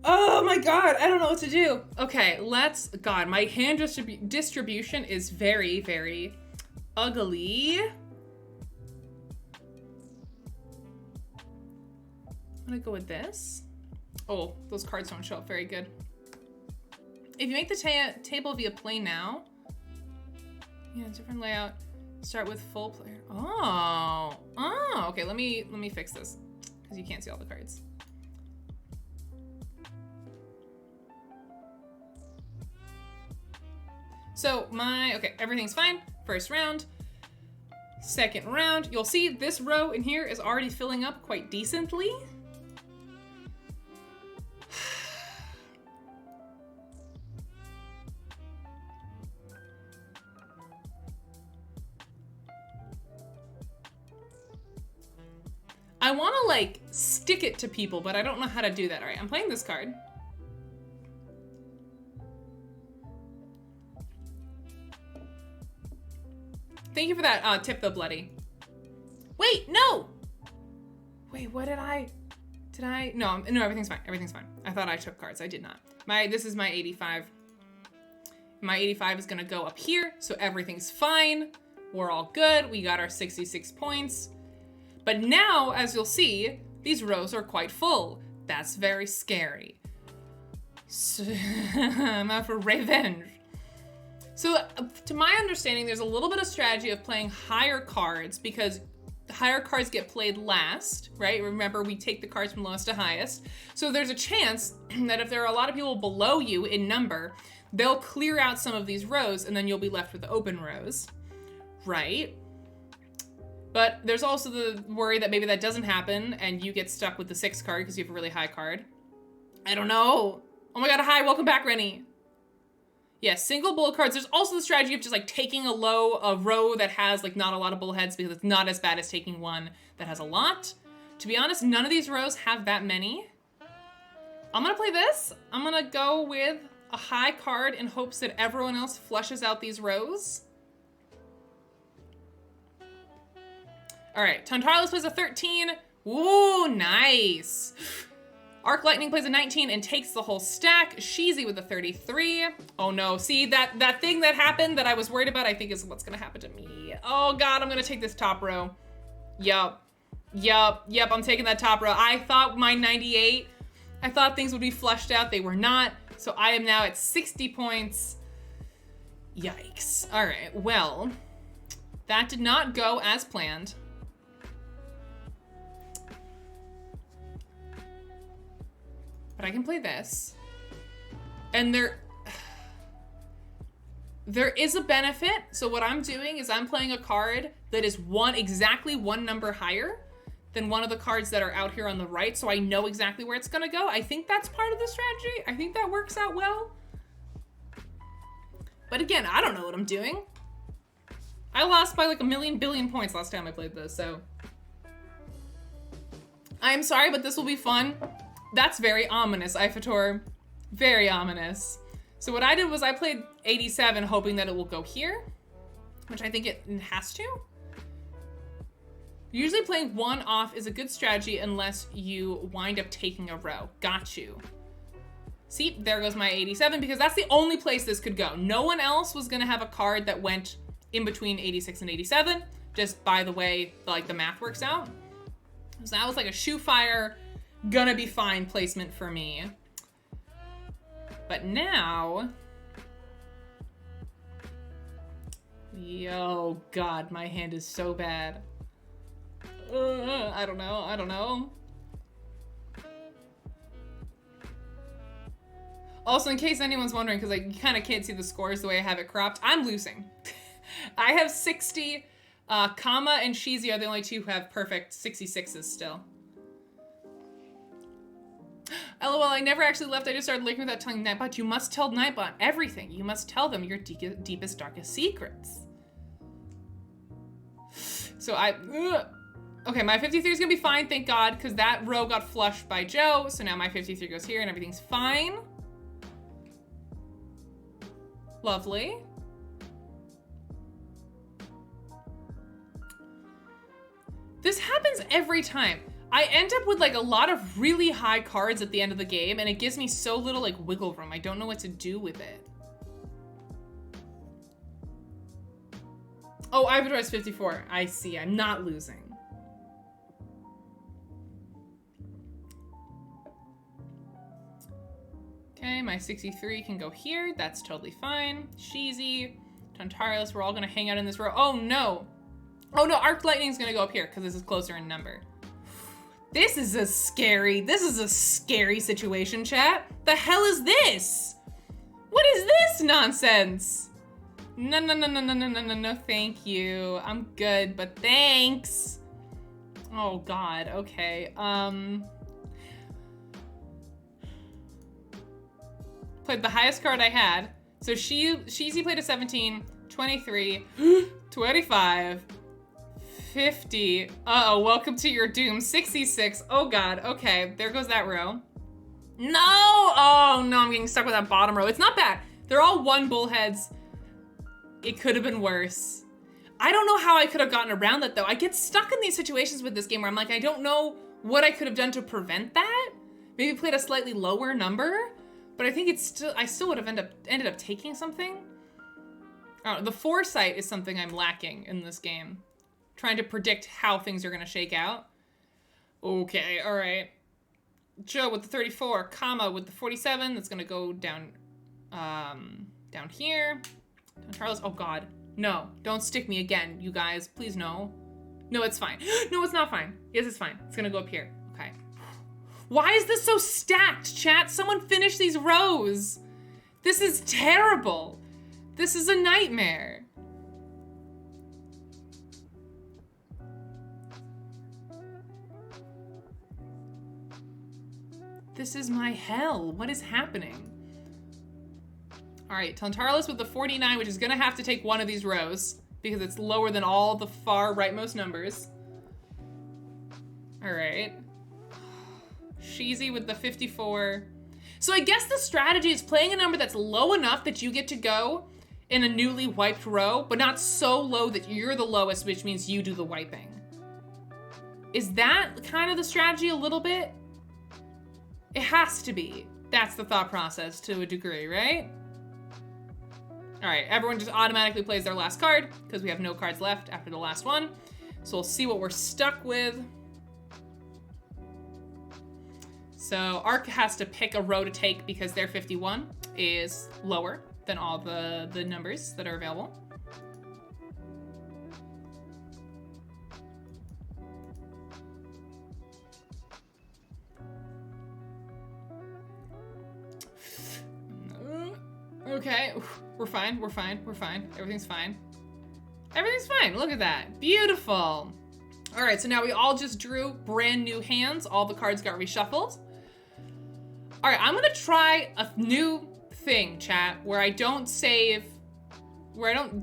Oh my God, I don't know what to do. Okay, God, my hand distribution is very, very ugly. I'm gonna go with this. Oh, those cards don't show up very good. If you make the table via play now, yeah, different layout. Start with full player. Oh, okay. Let me fix this because you can't see all the cards. So okay, everything's fine. First round. Second round. You'll see this row in here is already filling up quite decently. I want to like stick it to people, but I don't know how to do that. All right, I'm playing this card. Thank you for that tip though, Bloody. Wait, no! Wait, what did I? No, everything's fine. Everything's fine. I thought I took cards. I did not. This is my 85. My 85 is gonna go up here, so everything's fine. We're all good. We got our 66 points. But now, as you'll see, these rows are quite full. That's very scary. So, I'm out for revenge. So, to my understanding, there's a little bit of strategy of playing higher cards because the higher cards get played last, right? Remember, we take the cards from lowest to highest. So there's a chance that if there are a lot of people below you in number, they'll clear out some of these rows and then you'll be left with the open rows, right? But there's also the worry that maybe that doesn't happen and you get stuck with the 6th card because you have a really high card. I don't know. Oh my God, hi, welcome back, Rennie. Yeah, single bull cards. There's also the strategy of just like taking a row that has like not a lot of bullheads because it's not as bad as taking one that has a lot. To be honest, none of these rows have that many. I'm gonna play this. I'm gonna go with a high card in hopes that everyone else flushes out these rows. All right, Tantarlis plays a 13. Ooh, nice. Arc Lightning plays a 19 and takes the whole stack. Sheezy with a 33. Oh no, see that thing that happened that I was worried about, I think is what's gonna happen to me. Oh God, I'm gonna take this top row. Yup, I'm taking that top row. I thought my 98, I thought things would be flushed out. They were not. So I am now at 60 points. Yikes. All right, well, that did not go as planned. But I can play this. And there is a benefit. So what I'm doing is I'm playing a card that is exactly one number higher than one of the cards that are out here on the right. So I know exactly where it's gonna go. I think that's part of the strategy. I think that works out well. But again, I don't know what I'm doing. I lost by like a million billion points last time I played this, so. I'm sorry, but this will be fun. That's very ominous, Ifator. Very ominous. So what I did was I played 87 hoping that it will go here, which I think it has to. Usually playing one off is a good strategy unless you wind up taking a row. Got you. See, there goes my 87 because that's the only place this could go. No one else was gonna have a card that went in between 86 and 87, just by the way, like the math works out. So that was like a shoe fire, gonna be fine placement for me. But now, oh God, my hand is so bad. I don't know. Also, in case anyone's wondering, because you kind of can't see the scores the way I have it cropped, I'm losing. I have 60, Kama and Shizi are the only two who have perfect 66s still. LOL, I never actually left. I just started linking without telling Nightbot. You must tell Nightbot everything. You must tell them your deepest, darkest secrets. So okay, my 53 is gonna be fine, thank God, because that row got flushed by Joe. So now my 53 goes here and everything's fine. Lovely. This happens every time. I end up with like a lot of really high cards at the end of the game and it gives me so little like wiggle room. I don't know what to do with it. Oh, Ivatar is 54. I see, I'm not losing. Okay, my 63 can go here. That's totally fine. Shizi, Tantarus, we're all gonna hang out in this row. Oh no. Oh no, Arc Lightning's gonna go up here because this is closer in number. This is a scary situation, chat. The hell is this? What is this nonsense? No, thank you. I'm good, but thanks. Oh God, okay. Played the highest card I had. So Shizi played a 17, 23, 25, 50. Uh-oh, welcome to your doom. 66. Oh God, okay, there goes that row. No! Oh no, I'm getting stuck with that bottom row. It's not bad. They're all one bullheads. It could have been worse. I don't know how I could have gotten around that though. I get stuck in these situations with this game where I'm like, I don't know what I could have done to prevent that. Maybe played a slightly lower number, but I think I still would have ended up taking something. Oh, the foresight is something I'm lacking in this game. Trying to predict how things are gonna shake out. Okay, all right. Joe with the 34, Kama with the 47. That's gonna go down, down here. Charles, oh God, no, don't stick me again, you guys, please no. No, it's fine. No, it's not fine. Yes, it's fine. It's gonna go up here, okay. Why is this so stacked, chat? Someone finish these rows. This is terrible. This is a nightmare. This is my hell. What is happening? All right, Tantarus with the 49, which is gonna have to take one of these rows because it's lower than all the far rightmost numbers. All right. Shizi with the 54. So I guess the strategy is playing a number that's low enough that you get to go in a newly wiped row, but not so low that you're the lowest, which means you do the wiping. Is that kind of the strategy a little bit? It has to be. That's the thought process to a degree, right? All right, everyone just automatically plays their last card because we have no cards left after the last one. So we'll see what we're stuck with. So Arc has to pick a row to take because their 51 is lower than all the numbers that are available. Okay, we're fine. Everything's fine. Everything's fine, look at that. Beautiful. All right, so now we all just drew brand new hands. All the cards got reshuffled. All right, I'm gonna try a new thing, chat, where I don't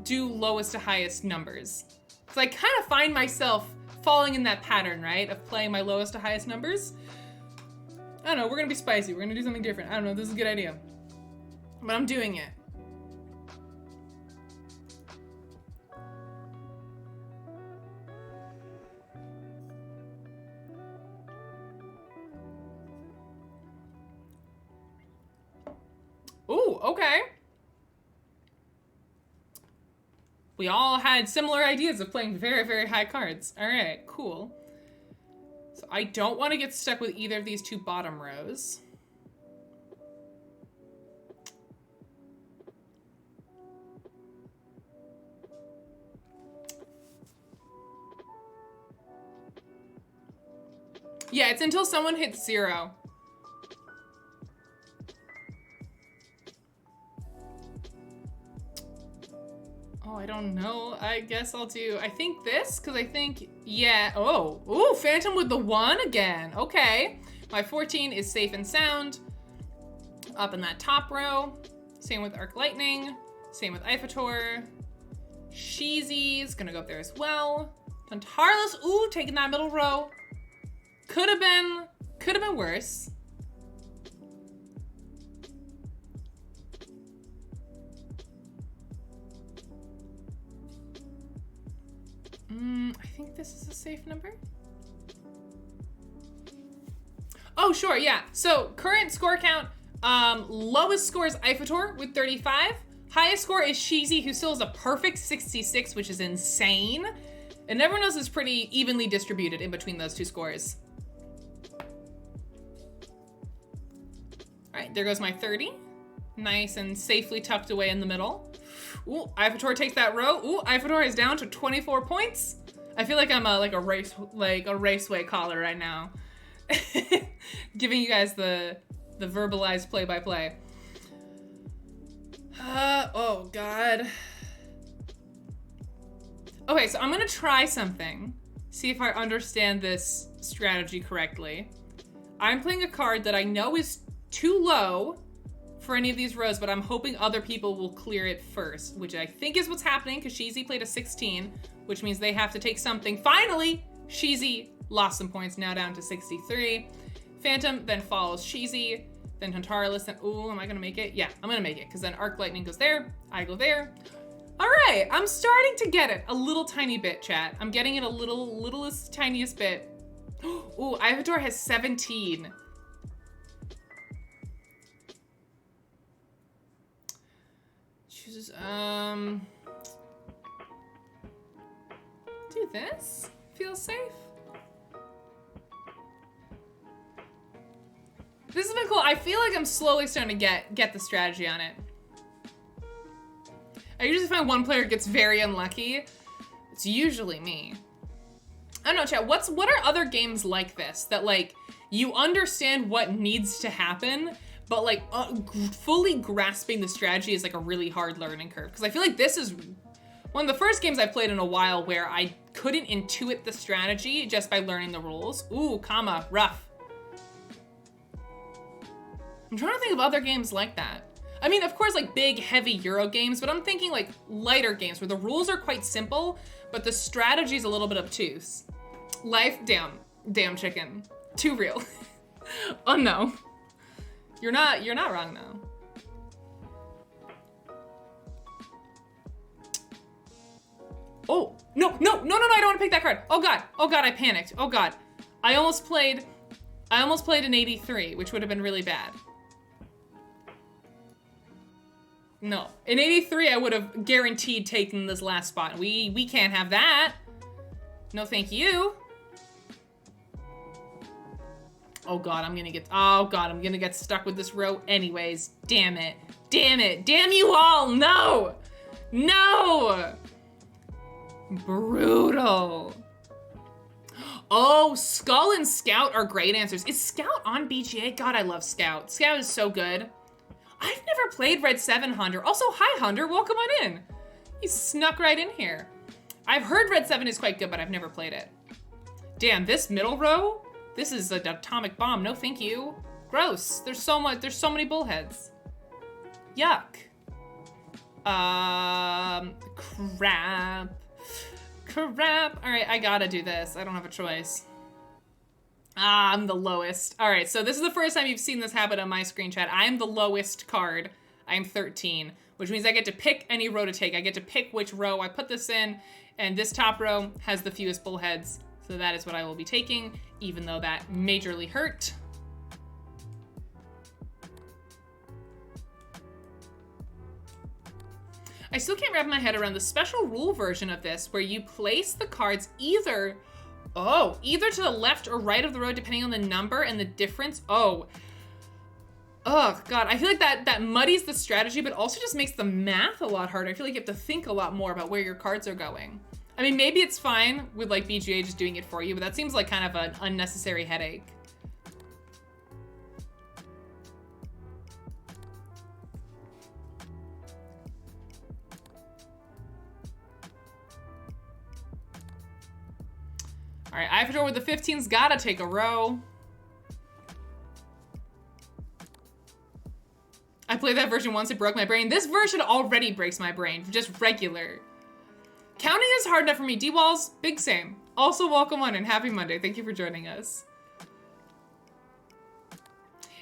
do lowest to highest numbers. Because I kind of find myself falling in that pattern, right? Of playing my lowest to highest numbers. I don't know, we're gonna be spicy. We're gonna do something different. I don't know, this is a good idea. But I'm doing it. Ooh, okay. We all had similar ideas of playing very, very high cards. All right, cool. So I don't want to get stuck with either of these two bottom rows. Yeah, it's until someone hits 0. Oh, I don't know. I guess I'll do, I think this, because I think, yeah. Oh, ooh, Phantom with the 1 again. Okay. My 14 is safe and sound. Up in that top row. Same with Arc Lightning. Same with Ifator. Sheezy is gonna go up there as well. Tantarus, ooh, taking that middle row. Could have been worse. I think this is a safe number. Oh, sure, yeah. So current score count, lowest score is Ifator with 35. Highest score is Sheezy, who still has a perfect 66, which is insane. And everyone else is pretty evenly distributed in between those two scores. All right, there goes my 30. Nice and safely tucked away in the middle. Ooh, Ifator takes that row. Ooh, Ifator is down to 24 points. I feel like I'm a raceway caller right now. Giving you guys the verbalized play-by-play. Oh God. Okay, so I'm gonna try something. See if I understand this strategy correctly. I'm playing a card that I know is too low for any of these rows, but I'm hoping other people will clear it first, which I think is what's happening because Sheezy played a 16, which means they have to take something. Finally, Sheezy lost some points, now down to 63. Phantom then follows Sheezy, then Tantarus, then, ooh, am I gonna make it? Yeah, I'm gonna make it, because then Arc Lightning goes there, I go there. All right, I'm starting to get it a little tiny bit, chat. I'm getting it a littlest, tiniest bit. Ooh, Ifator has 17. Chooses, do this? Feels safe? This has been cool. I feel like I'm slowly starting to get the strategy on it. I usually find one player gets very unlucky. It's usually me. I don't know, chat, what are other games like this that like you understand what needs to happen, but like fully grasping the strategy is like a really hard learning curve? Because I feel like this is one of the first games I've played in a while where I couldn't intuit the strategy just by learning the rules. Ooh, comma, rough. I'm trying to think of other games like that. I mean, of course, like big, heavy Euro games, but I'm thinking like lighter games where the rules are quite simple, but the strategy is a little bit obtuse. Life, damn chicken. Too real. Oh no. You're not wrong though. Oh, no, I don't want to pick that card. Oh God, I panicked. Oh God. I almost played an 83, which would have been really bad. No, in 83, I would have guaranteed taking this last spot. We can't have that. No, thank you. Oh God, I'm gonna get stuck with this row anyways. Damn it, damn you all, no. Brutal. Oh, Skull and Scout are great answers. Is Scout on BGA? God, I love Scout. Scout is so good. I've never played Red 7 Hunter. Also, hi Hunter, welcome on in. He snuck right in here. I've heard Red 7 is quite good, but I've never played it. Damn, this middle row? This is an atomic bomb, no thank you. Gross, there's so many bullheads. Yuck. Crap. Crap. All right, I gotta do this. I don't have a choice. Ah, I'm the lowest. All right, so this is the first time you've seen this happen on my screen chat. I am the lowest card. I am 13, which means I get to pick any row to take. I get to pick which row I put this in, and this top row has the fewest bullheads. So that is what I will be taking, even though that majorly hurt. I still can't wrap my head around the special rule version of this where you place the cards either to the left or right of the row depending on the number and the difference. Oh God, I feel like that muddies the strategy, but also just makes the math a lot harder. I feel like you have to think a lot more about where your cards are going. I mean, maybe it's fine with like BGA just doing it for you, but that seems like kind of an unnecessary headache. All right, Ivatar with the 15's gotta take a row. I played that version once, it broke my brain. This version already breaks my brain, just regular. Counting is hard enough for me. D-Walls, big same. Also, welcome on and happy Monday. Thank you for joining us.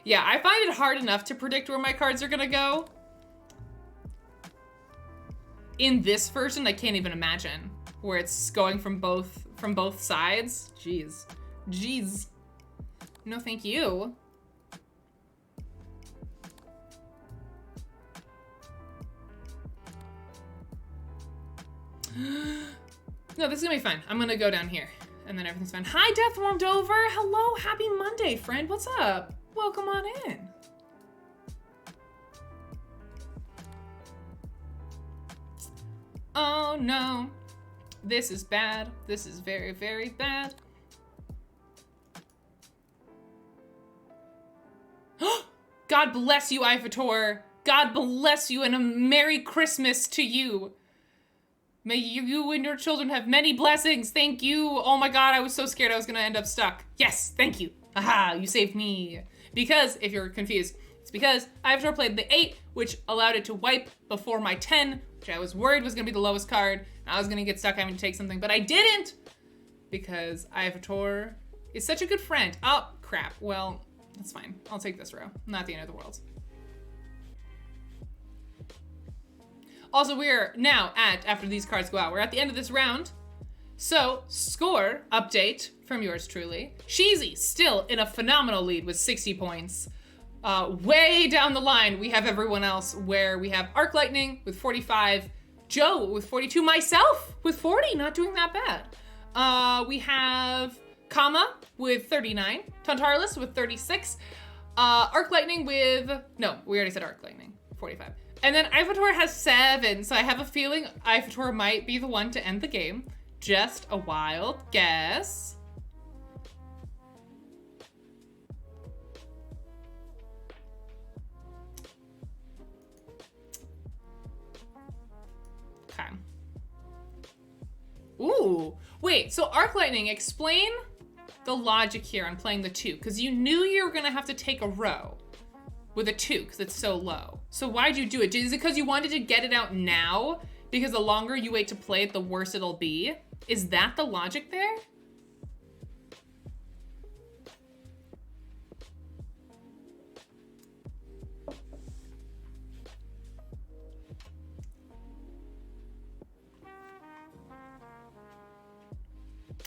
Yeah, I find it hard enough to predict where my cards are gonna go. In this version, I can't even imagine where it's going from both sides. Jeez. No, thank you. No, this is gonna be fine. I'm gonna go down here and then everything's fine. Hi, Deathworm Dover. Hello, happy Monday, friend. What's up? Welcome on in. Oh no, this is bad. This is very, very bad. God bless you, Ivatar. God bless you and a Merry Christmas to you. May you and your children have many blessings. Thank you. Oh my God, I was so scared I was gonna end up stuck. Yes, thank you. Aha, you saved me. Because, if you're confused, it's because Ivatar played the 8, which allowed it to wipe before my 10, which I was worried was gonna be the lowest card. And I was gonna get stuck having to take something, but I didn't! Because Ivatar is such a good friend. Oh, crap. Well, that's fine. I'll take this row. Not the end of the world. Also, we're now after these cards go out, we're at the end of this round. So, score update from yours truly. Sheezy still in a phenomenal lead with 60 points. Way down the line, we have everyone else where we have Arc Lightning with 45, Joe with 42, myself with 40, not doing that bad. We have Kama with 39, Tontarlis with 36, Arc Lightning with, no, we already said Arc Lightning, 45. And then Ivatar has 7, so I have a feeling Ivatar might be the one to end the game. Just a wild guess. Okay. Ooh, wait, so Arc Lightning, explain the logic here on playing the 2, because you knew you were gonna have to take a row with a 2 because it's so low. So why'd you do it? Is it because you wanted to get it out now? Because the longer you wait to play it, the worse it'll be? Is that the logic there?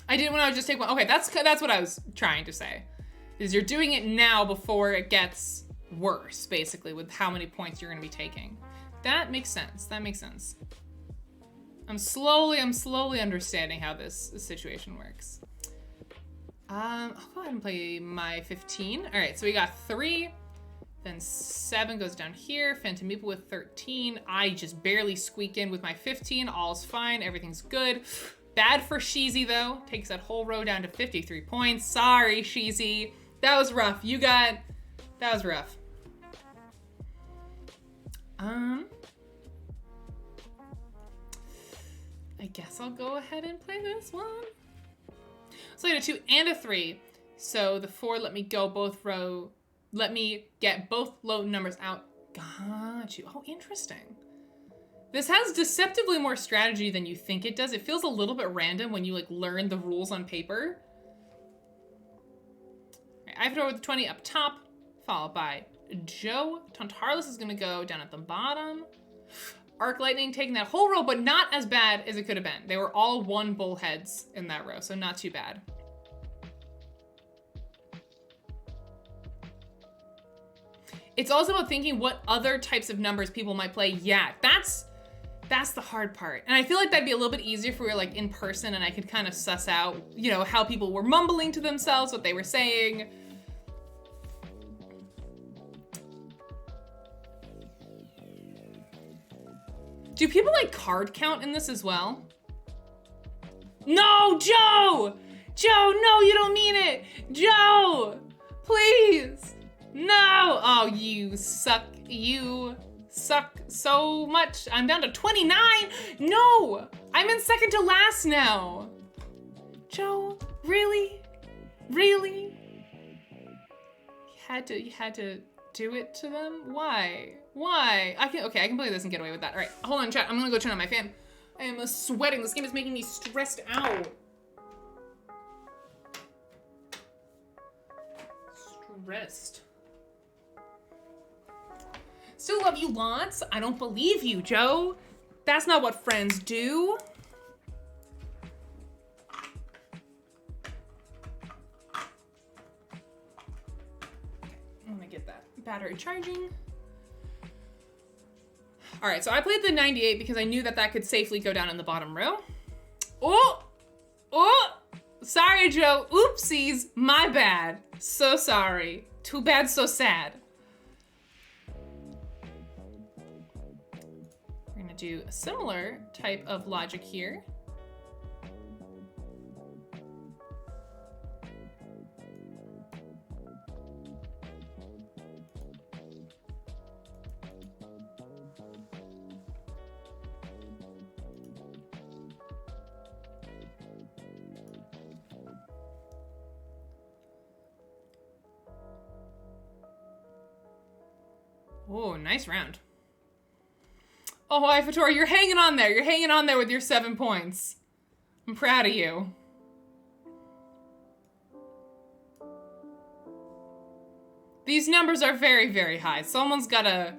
I didn't want to just take one. Okay, that's what I was trying to say. Is you're doing it now before it gets worse, basically, with how many points you're going to be taking. That makes sense. That makes sense. I'm slowly understanding how this situation works. I'll go ahead and play my 15. All right, so we got 3, then 7 goes down here. Phantom Meeple with 13. I just barely squeak in with my 15. All's fine. Everything's good. Bad for Sheezy, though. Takes that whole row down to 53 points. Sorry, Sheezy. That was rough. That was rough. I guess I'll go ahead and play this one. So I got a 2 and a 3. So the 4 let me go both row. Let me get both low numbers out. Got you. Oh, interesting. This has deceptively more strategy than you think it does. It feels a little bit random when you like learn the rules on paper. Right, Ivatar with the 20 up top, followed by Joe. Tontarlus is gonna go down at the bottom. Arc Lightning taking that whole row, but not as bad as it could have been. They were all 1 bullheads in that row, so not too bad. It's also about thinking what other types of numbers people might play. Yeah, that's the hard part. And I feel like that'd be a little bit easier if we were like in person and I could kind of suss out, you know, how people were mumbling to themselves, what they were saying. Do people like card count in this as well? No, Joe! Joe, no, you don't mean it! Joe! Please! No! Oh, you suck. You suck so much. I'm down to 29! No! I'm in second to last now. Joe, really? Really? You had to do it to them? Why? Why? I can play this and get away with that. All right, hold on, chat. I'm gonna go turn on my fan. I am sweating. This game is making me stressed out. Stressed. Still love you lots. I don't believe you, Joe. That's not what friends do. I'm gonna get that battery charging. All right, so I played the 98 because I knew that that could safely go down in the bottom row. Oh, sorry, Joe. Oopsies, my bad. So sorry. Too bad, so sad. We're gonna do a similar type of logic here. Oh, nice round. Oh, Ivatar, you're hanging on there. You're hanging on there with your 7 points. I'm proud of you. These numbers are very, very high. Something's gotta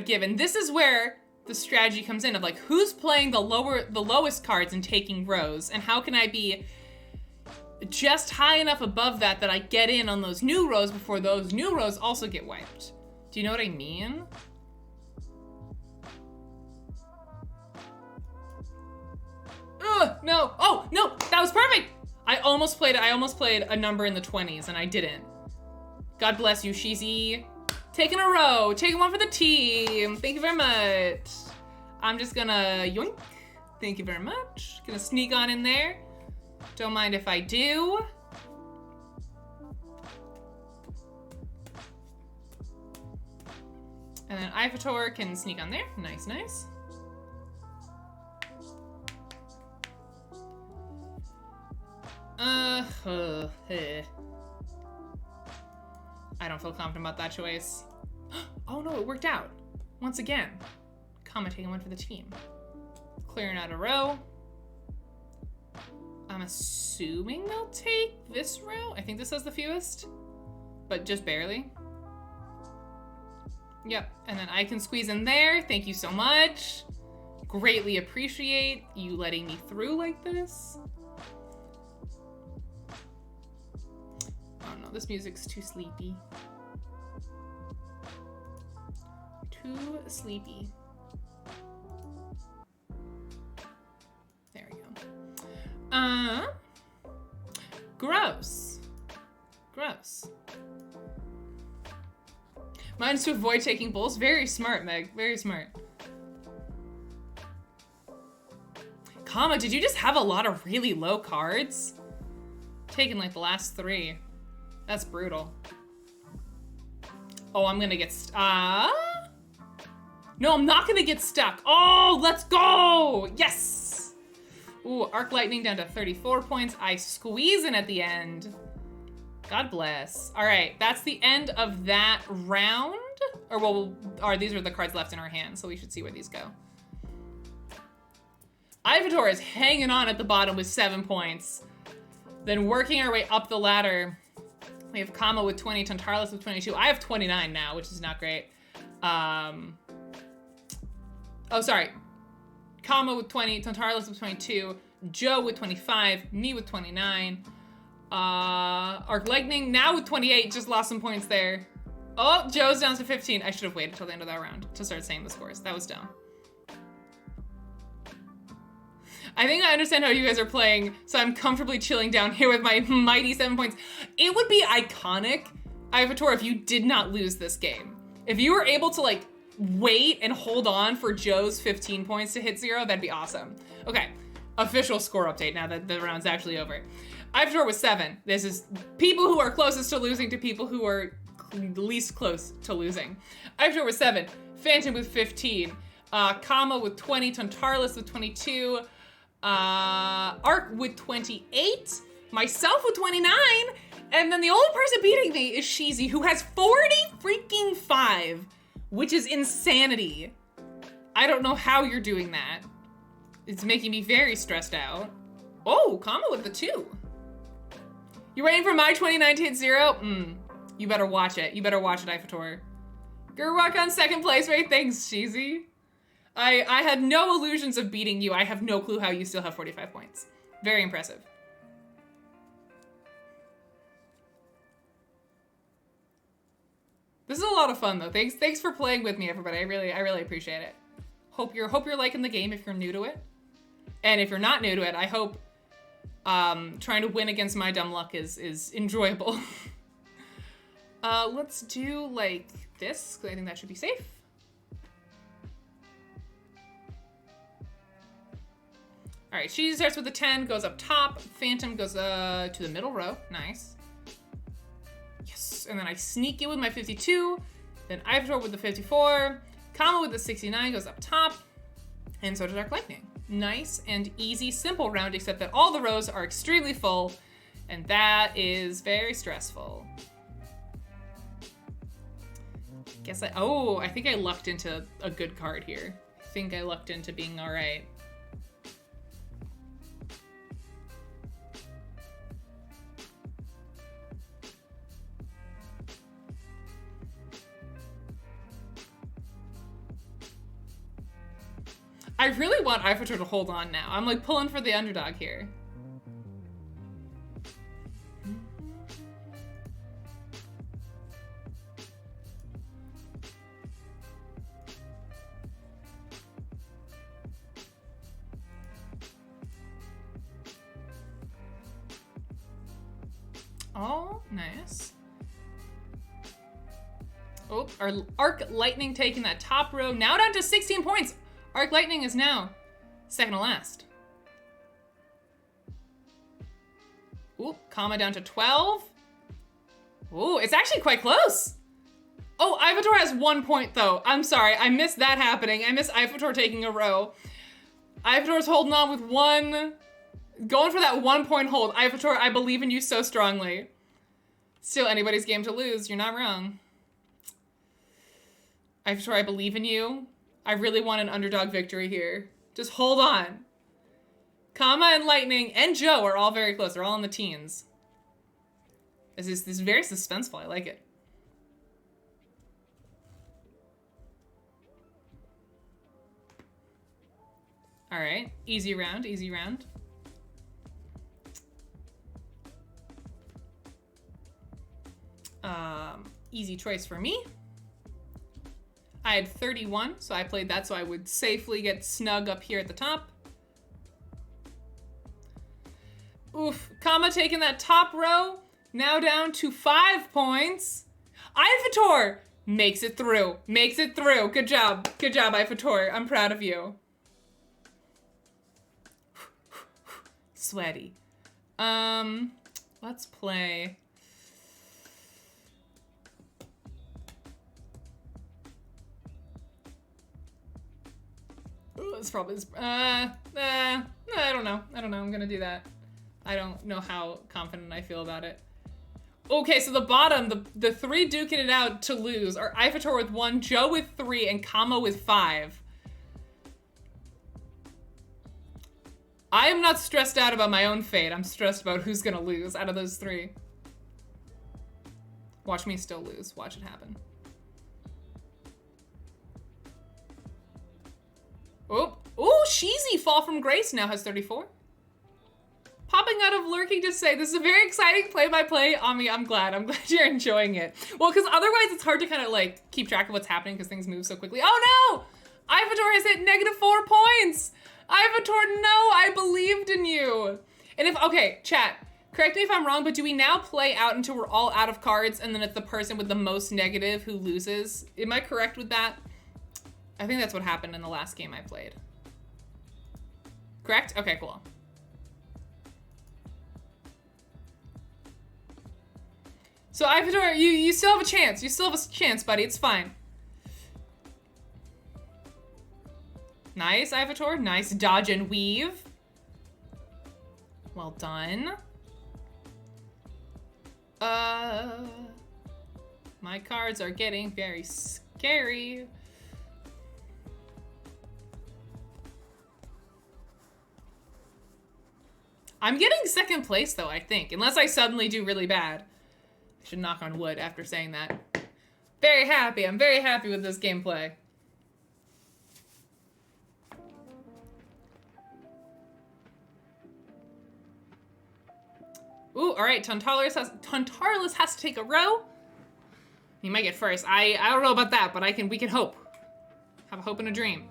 give. And this is where the strategy comes in of like, who's playing the lowest cards and taking rows, and how can I be just high enough above that I get in on those new rows before those new rows also get wiped. Do you know what I mean? Ugh, no. Oh, no, that was perfect. I almost played a number in the 20s and I didn't. God bless you, Shizi. Taking a row, taking one for the team. Thank you very much. I'm just gonna yoink. Thank you very much. Gonna sneak on in there. Don't mind if I do. And then Ivatar can sneak on there. Nice, nice. I don't feel confident about that choice. Oh no, it worked out. Once again, Kama taking one for the team. Clearing out a row. I'm assuming they'll take this row. I think this has the fewest, but just barely. Yep, and then I can squeeze in there. Thank you so much. Greatly appreciate you letting me through like this. Oh no, this music's too sleepy. Too sleepy. There we go. Gross. Gross. Mine's to avoid taking bulls. Very smart, Meg. Very smart. Kama, did you just have a lot of really low cards? Taking like the last 3. That's brutal. Oh, I'm gonna get no, I'm not gonna get stuck. Oh, let's go! Yes! Ooh, Arc Lightning down to 34 points. I squeeze in at the end. God bless. All right, that's the end of that round. Or these are the cards left in our hand, so we should see where these go. Ivator is hanging on at the bottom with 7 points. Then working our way up the ladder, we have Kama with 20, Tantarlis with 22. I have 29 now, which is not great. Oh, sorry. Kama with 20, Tantarlis with 22, Joe with 25, me with 29. Arc Lightning now with 28, just lost some points there. Oh, Joe's down to 15. I should have waited till the end of that round to start saying the scores. That was dumb. I think I understand how you guys are playing, so I'm comfortably chilling down here with my mighty 7 points. It would be iconic, Ivator, if you did not lose this game. If you were able to like wait and hold on for Joe's 15 points to hit 0, that'd be awesome. Okay, official score update now that the round's actually over. Ivator was 7. This is people who are closest to losing to people who are least close to losing. Ivator was 7, Phantom with 15, Kama with 20, Tantarlis with 22, Arc with 28, myself with 29, and then the only person beating me is Sheezy, who has 40 freaking 5, which is insanity. I don't know how you're doing that. It's making me very stressed out. Oh, Kama with the 2. You waiting for my 29 to hit 0? You better watch it. You better watch it, Ivator. Gerwak on 2nd place, right? Thanks, Sheezy. I had no illusions of beating you. I have no clue how you still have 45 points. Very impressive. This is a lot of fun though. Thanks for playing with me, everybody. I really appreciate it. Hope you're liking the game if you're new to it. And if you're not new to it, I hope trying to win against my dumb luck is enjoyable. Let's do like this, because I think that should be safe. All right, she starts with the 10, goes up top. Phantom goes to the middle row. Nice. Yes, and then I sneak in with my 52. Then Ivator with the 54. Kama with the 69 goes up top. And so does Arc Lightning. Nice and easy, simple round, except that all the rows are extremely full. And that is very stressful. I think I lucked into a good card here. I think I lucked into being all right. I really want Ivator to hold on now. I'm like pulling for the underdog here. Oh, nice. Oh, our Arc Lightning taking that top row. Now down to 16 points. Arc Lightning is now second to last. Ooh, Kama down to 12. Ooh, it's actually quite close. Oh, Ivator has 1 point though. I'm sorry, I missed that happening. I missed Ivator taking a row. Ivator's holding on with 1. Going for that 1 point hold. Ivator, I believe in you so strongly. Still anybody's game to lose, you're not wrong. Ivator, I believe in you. I really want an underdog victory here. Just hold on. Kama and Lightning and Joe are all very close. They're all in the teens. This is very suspenseful. I like it. All right, easy round, easy round. Easy choice for me. I had 31, so I played that so I would safely get snug up here at the top. Oof, Kama taking that top row, now down to 5 points. Ivator makes it through, Good job, Ivator, I'm proud of you. Sweaty. Let's play. It's probably, I don't know. I'm gonna do that. I don't know how confident I feel about it. Okay, so the bottom, the three duking it out to lose are Ivator with 1, Joe with 3, and Kama with 5. I am not stressed out about my own fate. I'm stressed about who's gonna lose out of those 3. Watch me still lose. Watch it happen. Oh, Sheezy Fall from Grace now has 34. Popping out of lurking to say, this is a very exciting play-by-play. Ami, I'm glad you're enjoying it. Well, because otherwise it's hard to kind of like keep track of what's happening because things move so quickly. Oh no! Ivator has hit -4 points! Ivator, no, I believed in you. And if, okay, chat, correct me if I'm wrong, but do we now play out until we're all out of cards and then it's the person with the most negative who loses? Am I correct with that? I think that's what happened in the last game I played. Correct? Okay, cool. So Ivator, you still have a chance. You still have a chance, buddy. It's fine. Nice, Ivator. Nice dodge and weave. Well done. My cards are getting very scary. I'm getting second place though, I think. Unless I suddenly do really bad. I should knock on wood after saying that. Very happy. I'm very happy with this gameplay. Ooh, all right. Tontarlus has to take a row. He might get first. I don't know about that, but we can hope. Have a hope and a dream.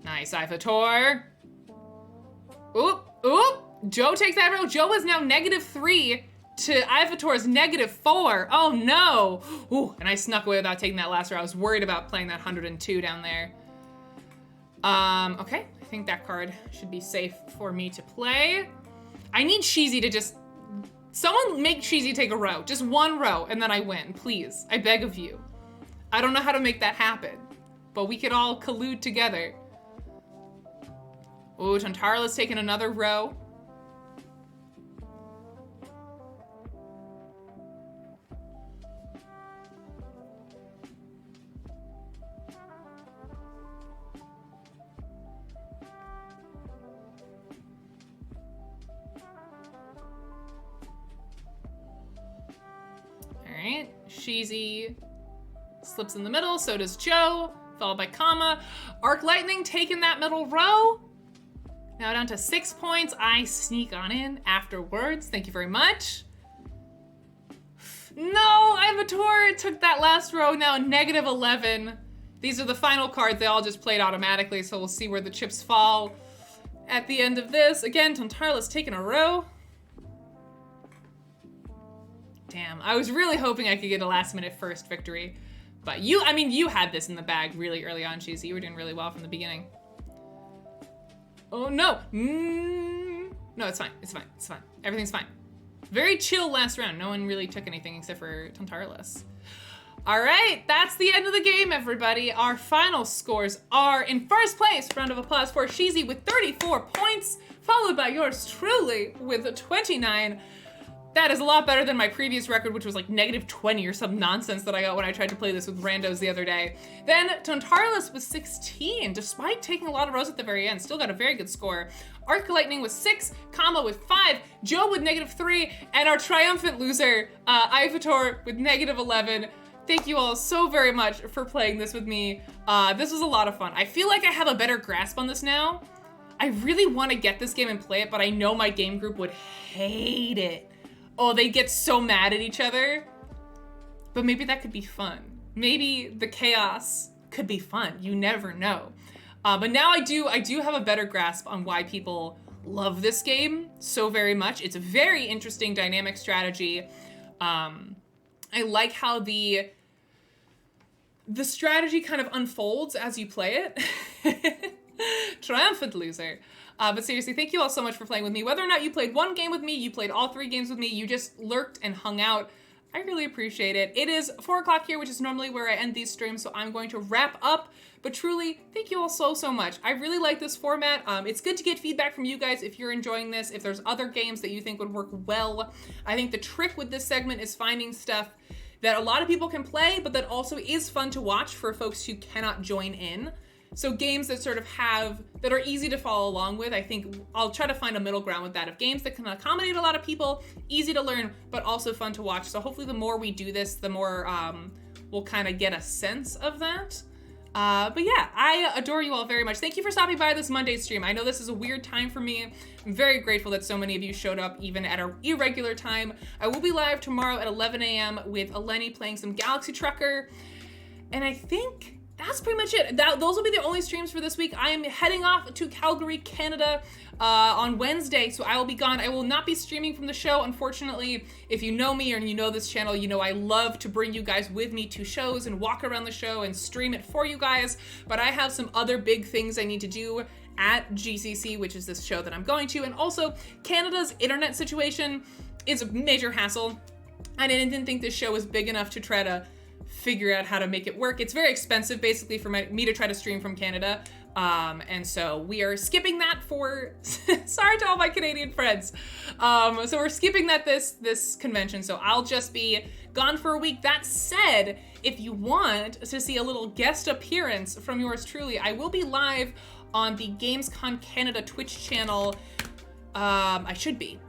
Nice, Ivator. Oop, oop. Joe takes that row. Joe is now -3 to Ivator's -4. Oh no. Ooh, and I snuck away without taking that last row. I was worried about playing that 102 down there. Okay. I think that card should be safe for me to play. I need Sheezy to just... Someone make Sheezy take a row. Just 1 row, and then I win. Please. I beg of you. I don't know how to make that happen, but we could all collude together. Ooh, Tontarla's taking another row. Alright, Sheezy slips in the middle, so does Joe, followed by Kama. Arc Lightning taking that middle row. Now down to 6 points. I sneak on in afterwards. Thank you very much. No, Ivator took that last row, now -11. These are the final cards. They all just played automatically, so we'll see where the chips fall at the end of this. Again, Tontarla's taking a row. Damn, I was really hoping I could get a last-minute first victory. But you had this in the bag really early on, Cheesy. You were doing really well from the beginning. Oh, no. No, it's fine. It's fine. It's fine. Everything's fine. Very chill last round. No one really took anything except for Tontarlus. All right, that's the end of the game, everybody. Our final scores are in first place. Round of applause for Sheezy with 34 points, followed by yours truly with 29. That is a lot better than my previous record, which was like -20 or some nonsense that I got when I tried to play this with randos the other day. Then Tontarlus was 16, despite taking a lot of rows at the very end. Still got a very good score. Arc Lightning was 6, Kama with 5, Joe with -3, and our triumphant loser, Ivator with -11. Thank you all so very much for playing this with me. This was a lot of fun. I feel like I have a better grasp on this now. I really want to get this game and play it, but I know my game group would hate it. Oh, they get so mad at each other. But maybe that could be fun. Maybe the chaos could be fun. You never know. But now I do have a better grasp on why people love this game so very much. It's a very interesting dynamic strategy. I like how the strategy kind of unfolds as you play it. Triumphant loser. But seriously, thank you all so much for playing with me. Whether or not you played one game with me, you played all 3 games with me, you just lurked and hung out. I really appreciate it. It is 4 o'clock here, which is normally where I end these streams, so I'm going to wrap up. But truly, thank you all so much. I really like this format. It's good to get feedback from you guys if you're enjoying this, if there's other games that you think would work well. I think the trick with this segment is finding stuff that a lot of people can play, but that also is fun to watch for folks who cannot join in. So games that sort of that are easy to follow along with. I think I'll try to find a middle ground with that, of games that can accommodate a lot of people, easy to learn, but also fun to watch. So hopefully the more we do this, the more we'll kind of get a sense of that. But yeah, I adore you all very much. Thank you for stopping by this Monday stream. I know this is a weird time for me. I'm very grateful that so many of you showed up even at an irregular time. I will be live tomorrow at 11 a.m. with Eleni playing some Galaxy Trucker. And I think that's pretty much it. Those will be the only streams for this week. I am heading off to Calgary, Canada on Wednesday, so I will be gone. I will not be streaming from the show, unfortunately. If you know me or you know this channel, you know I love to bring you guys with me to shows and walk around the show and stream it for you guys, but I have some other big things I need to do at GCC, which is this show that I'm going to, and also Canada's internet situation is a major hassle. I didn't think this show was big enough to try to figure out how to make it work. It's very expensive basically for me to try to stream from Canada. And so we are skipping that for, sorry to all my Canadian friends. So we're skipping that this convention. So I'll just be gone for a week. That said, if you want to see a little guest appearance from yours truly, I will be live on the Gamescom Canada Twitch channel. I should be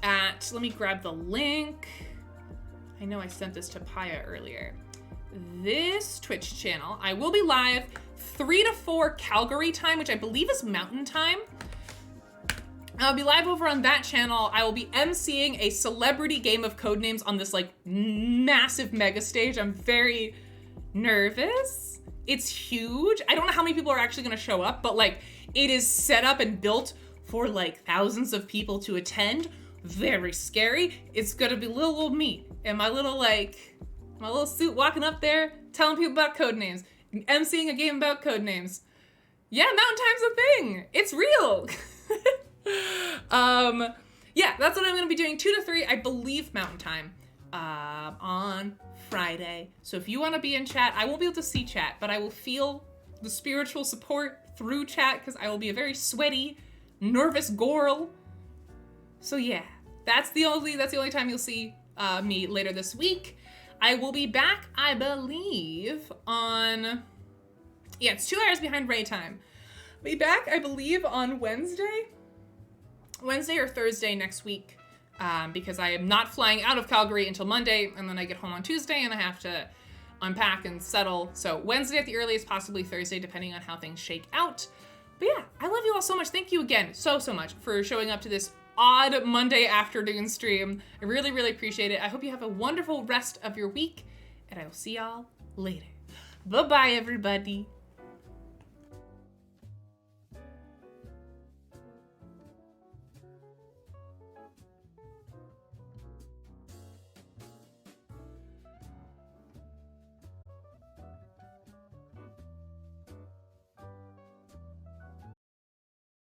let me grab the link. I know I sent this to Paya earlier. This Twitch channel, I will be live 3 to 4 Calgary time, which I believe is Mountain Time. I'll be live over on that channel. I will be emceeing a celebrity game of Codenames on this like massive mega stage. I'm very nervous. It's huge. I don't know how many people are actually gonna show up, but like it is set up and built for like thousands of people to attend. Very scary. It's gonna be little old me and my little suit walking up there, telling people about Codenames, emceeing a game about Codenames. Yeah, Mountain Time's a thing. It's real. Yeah, that's what I'm gonna be doing, 2 to 3, I believe, Mountain Time, on Friday. So if you wanna be in chat, I won't be able to see chat, but I will feel the spiritual support through chat because I will be a very sweaty, nervous girl. So yeah, that's the only time you'll see me later this week. I will be back, I believe, on, yeah, it's 2 hours behind Ray time. Be back, I believe, on Wednesday or Thursday next week, because I am not flying out of Calgary until Monday, and then I get home on Tuesday, and I have to unpack and settle. So Wednesday at the earliest, possibly Thursday, depending on how things shake out. But yeah, I love you all so much. Thank you again so much for showing up to this odd Monday afternoon stream. I really appreciate it. I hope you have a wonderful rest of your week, and I will see y'all later. Bye-bye, everybody.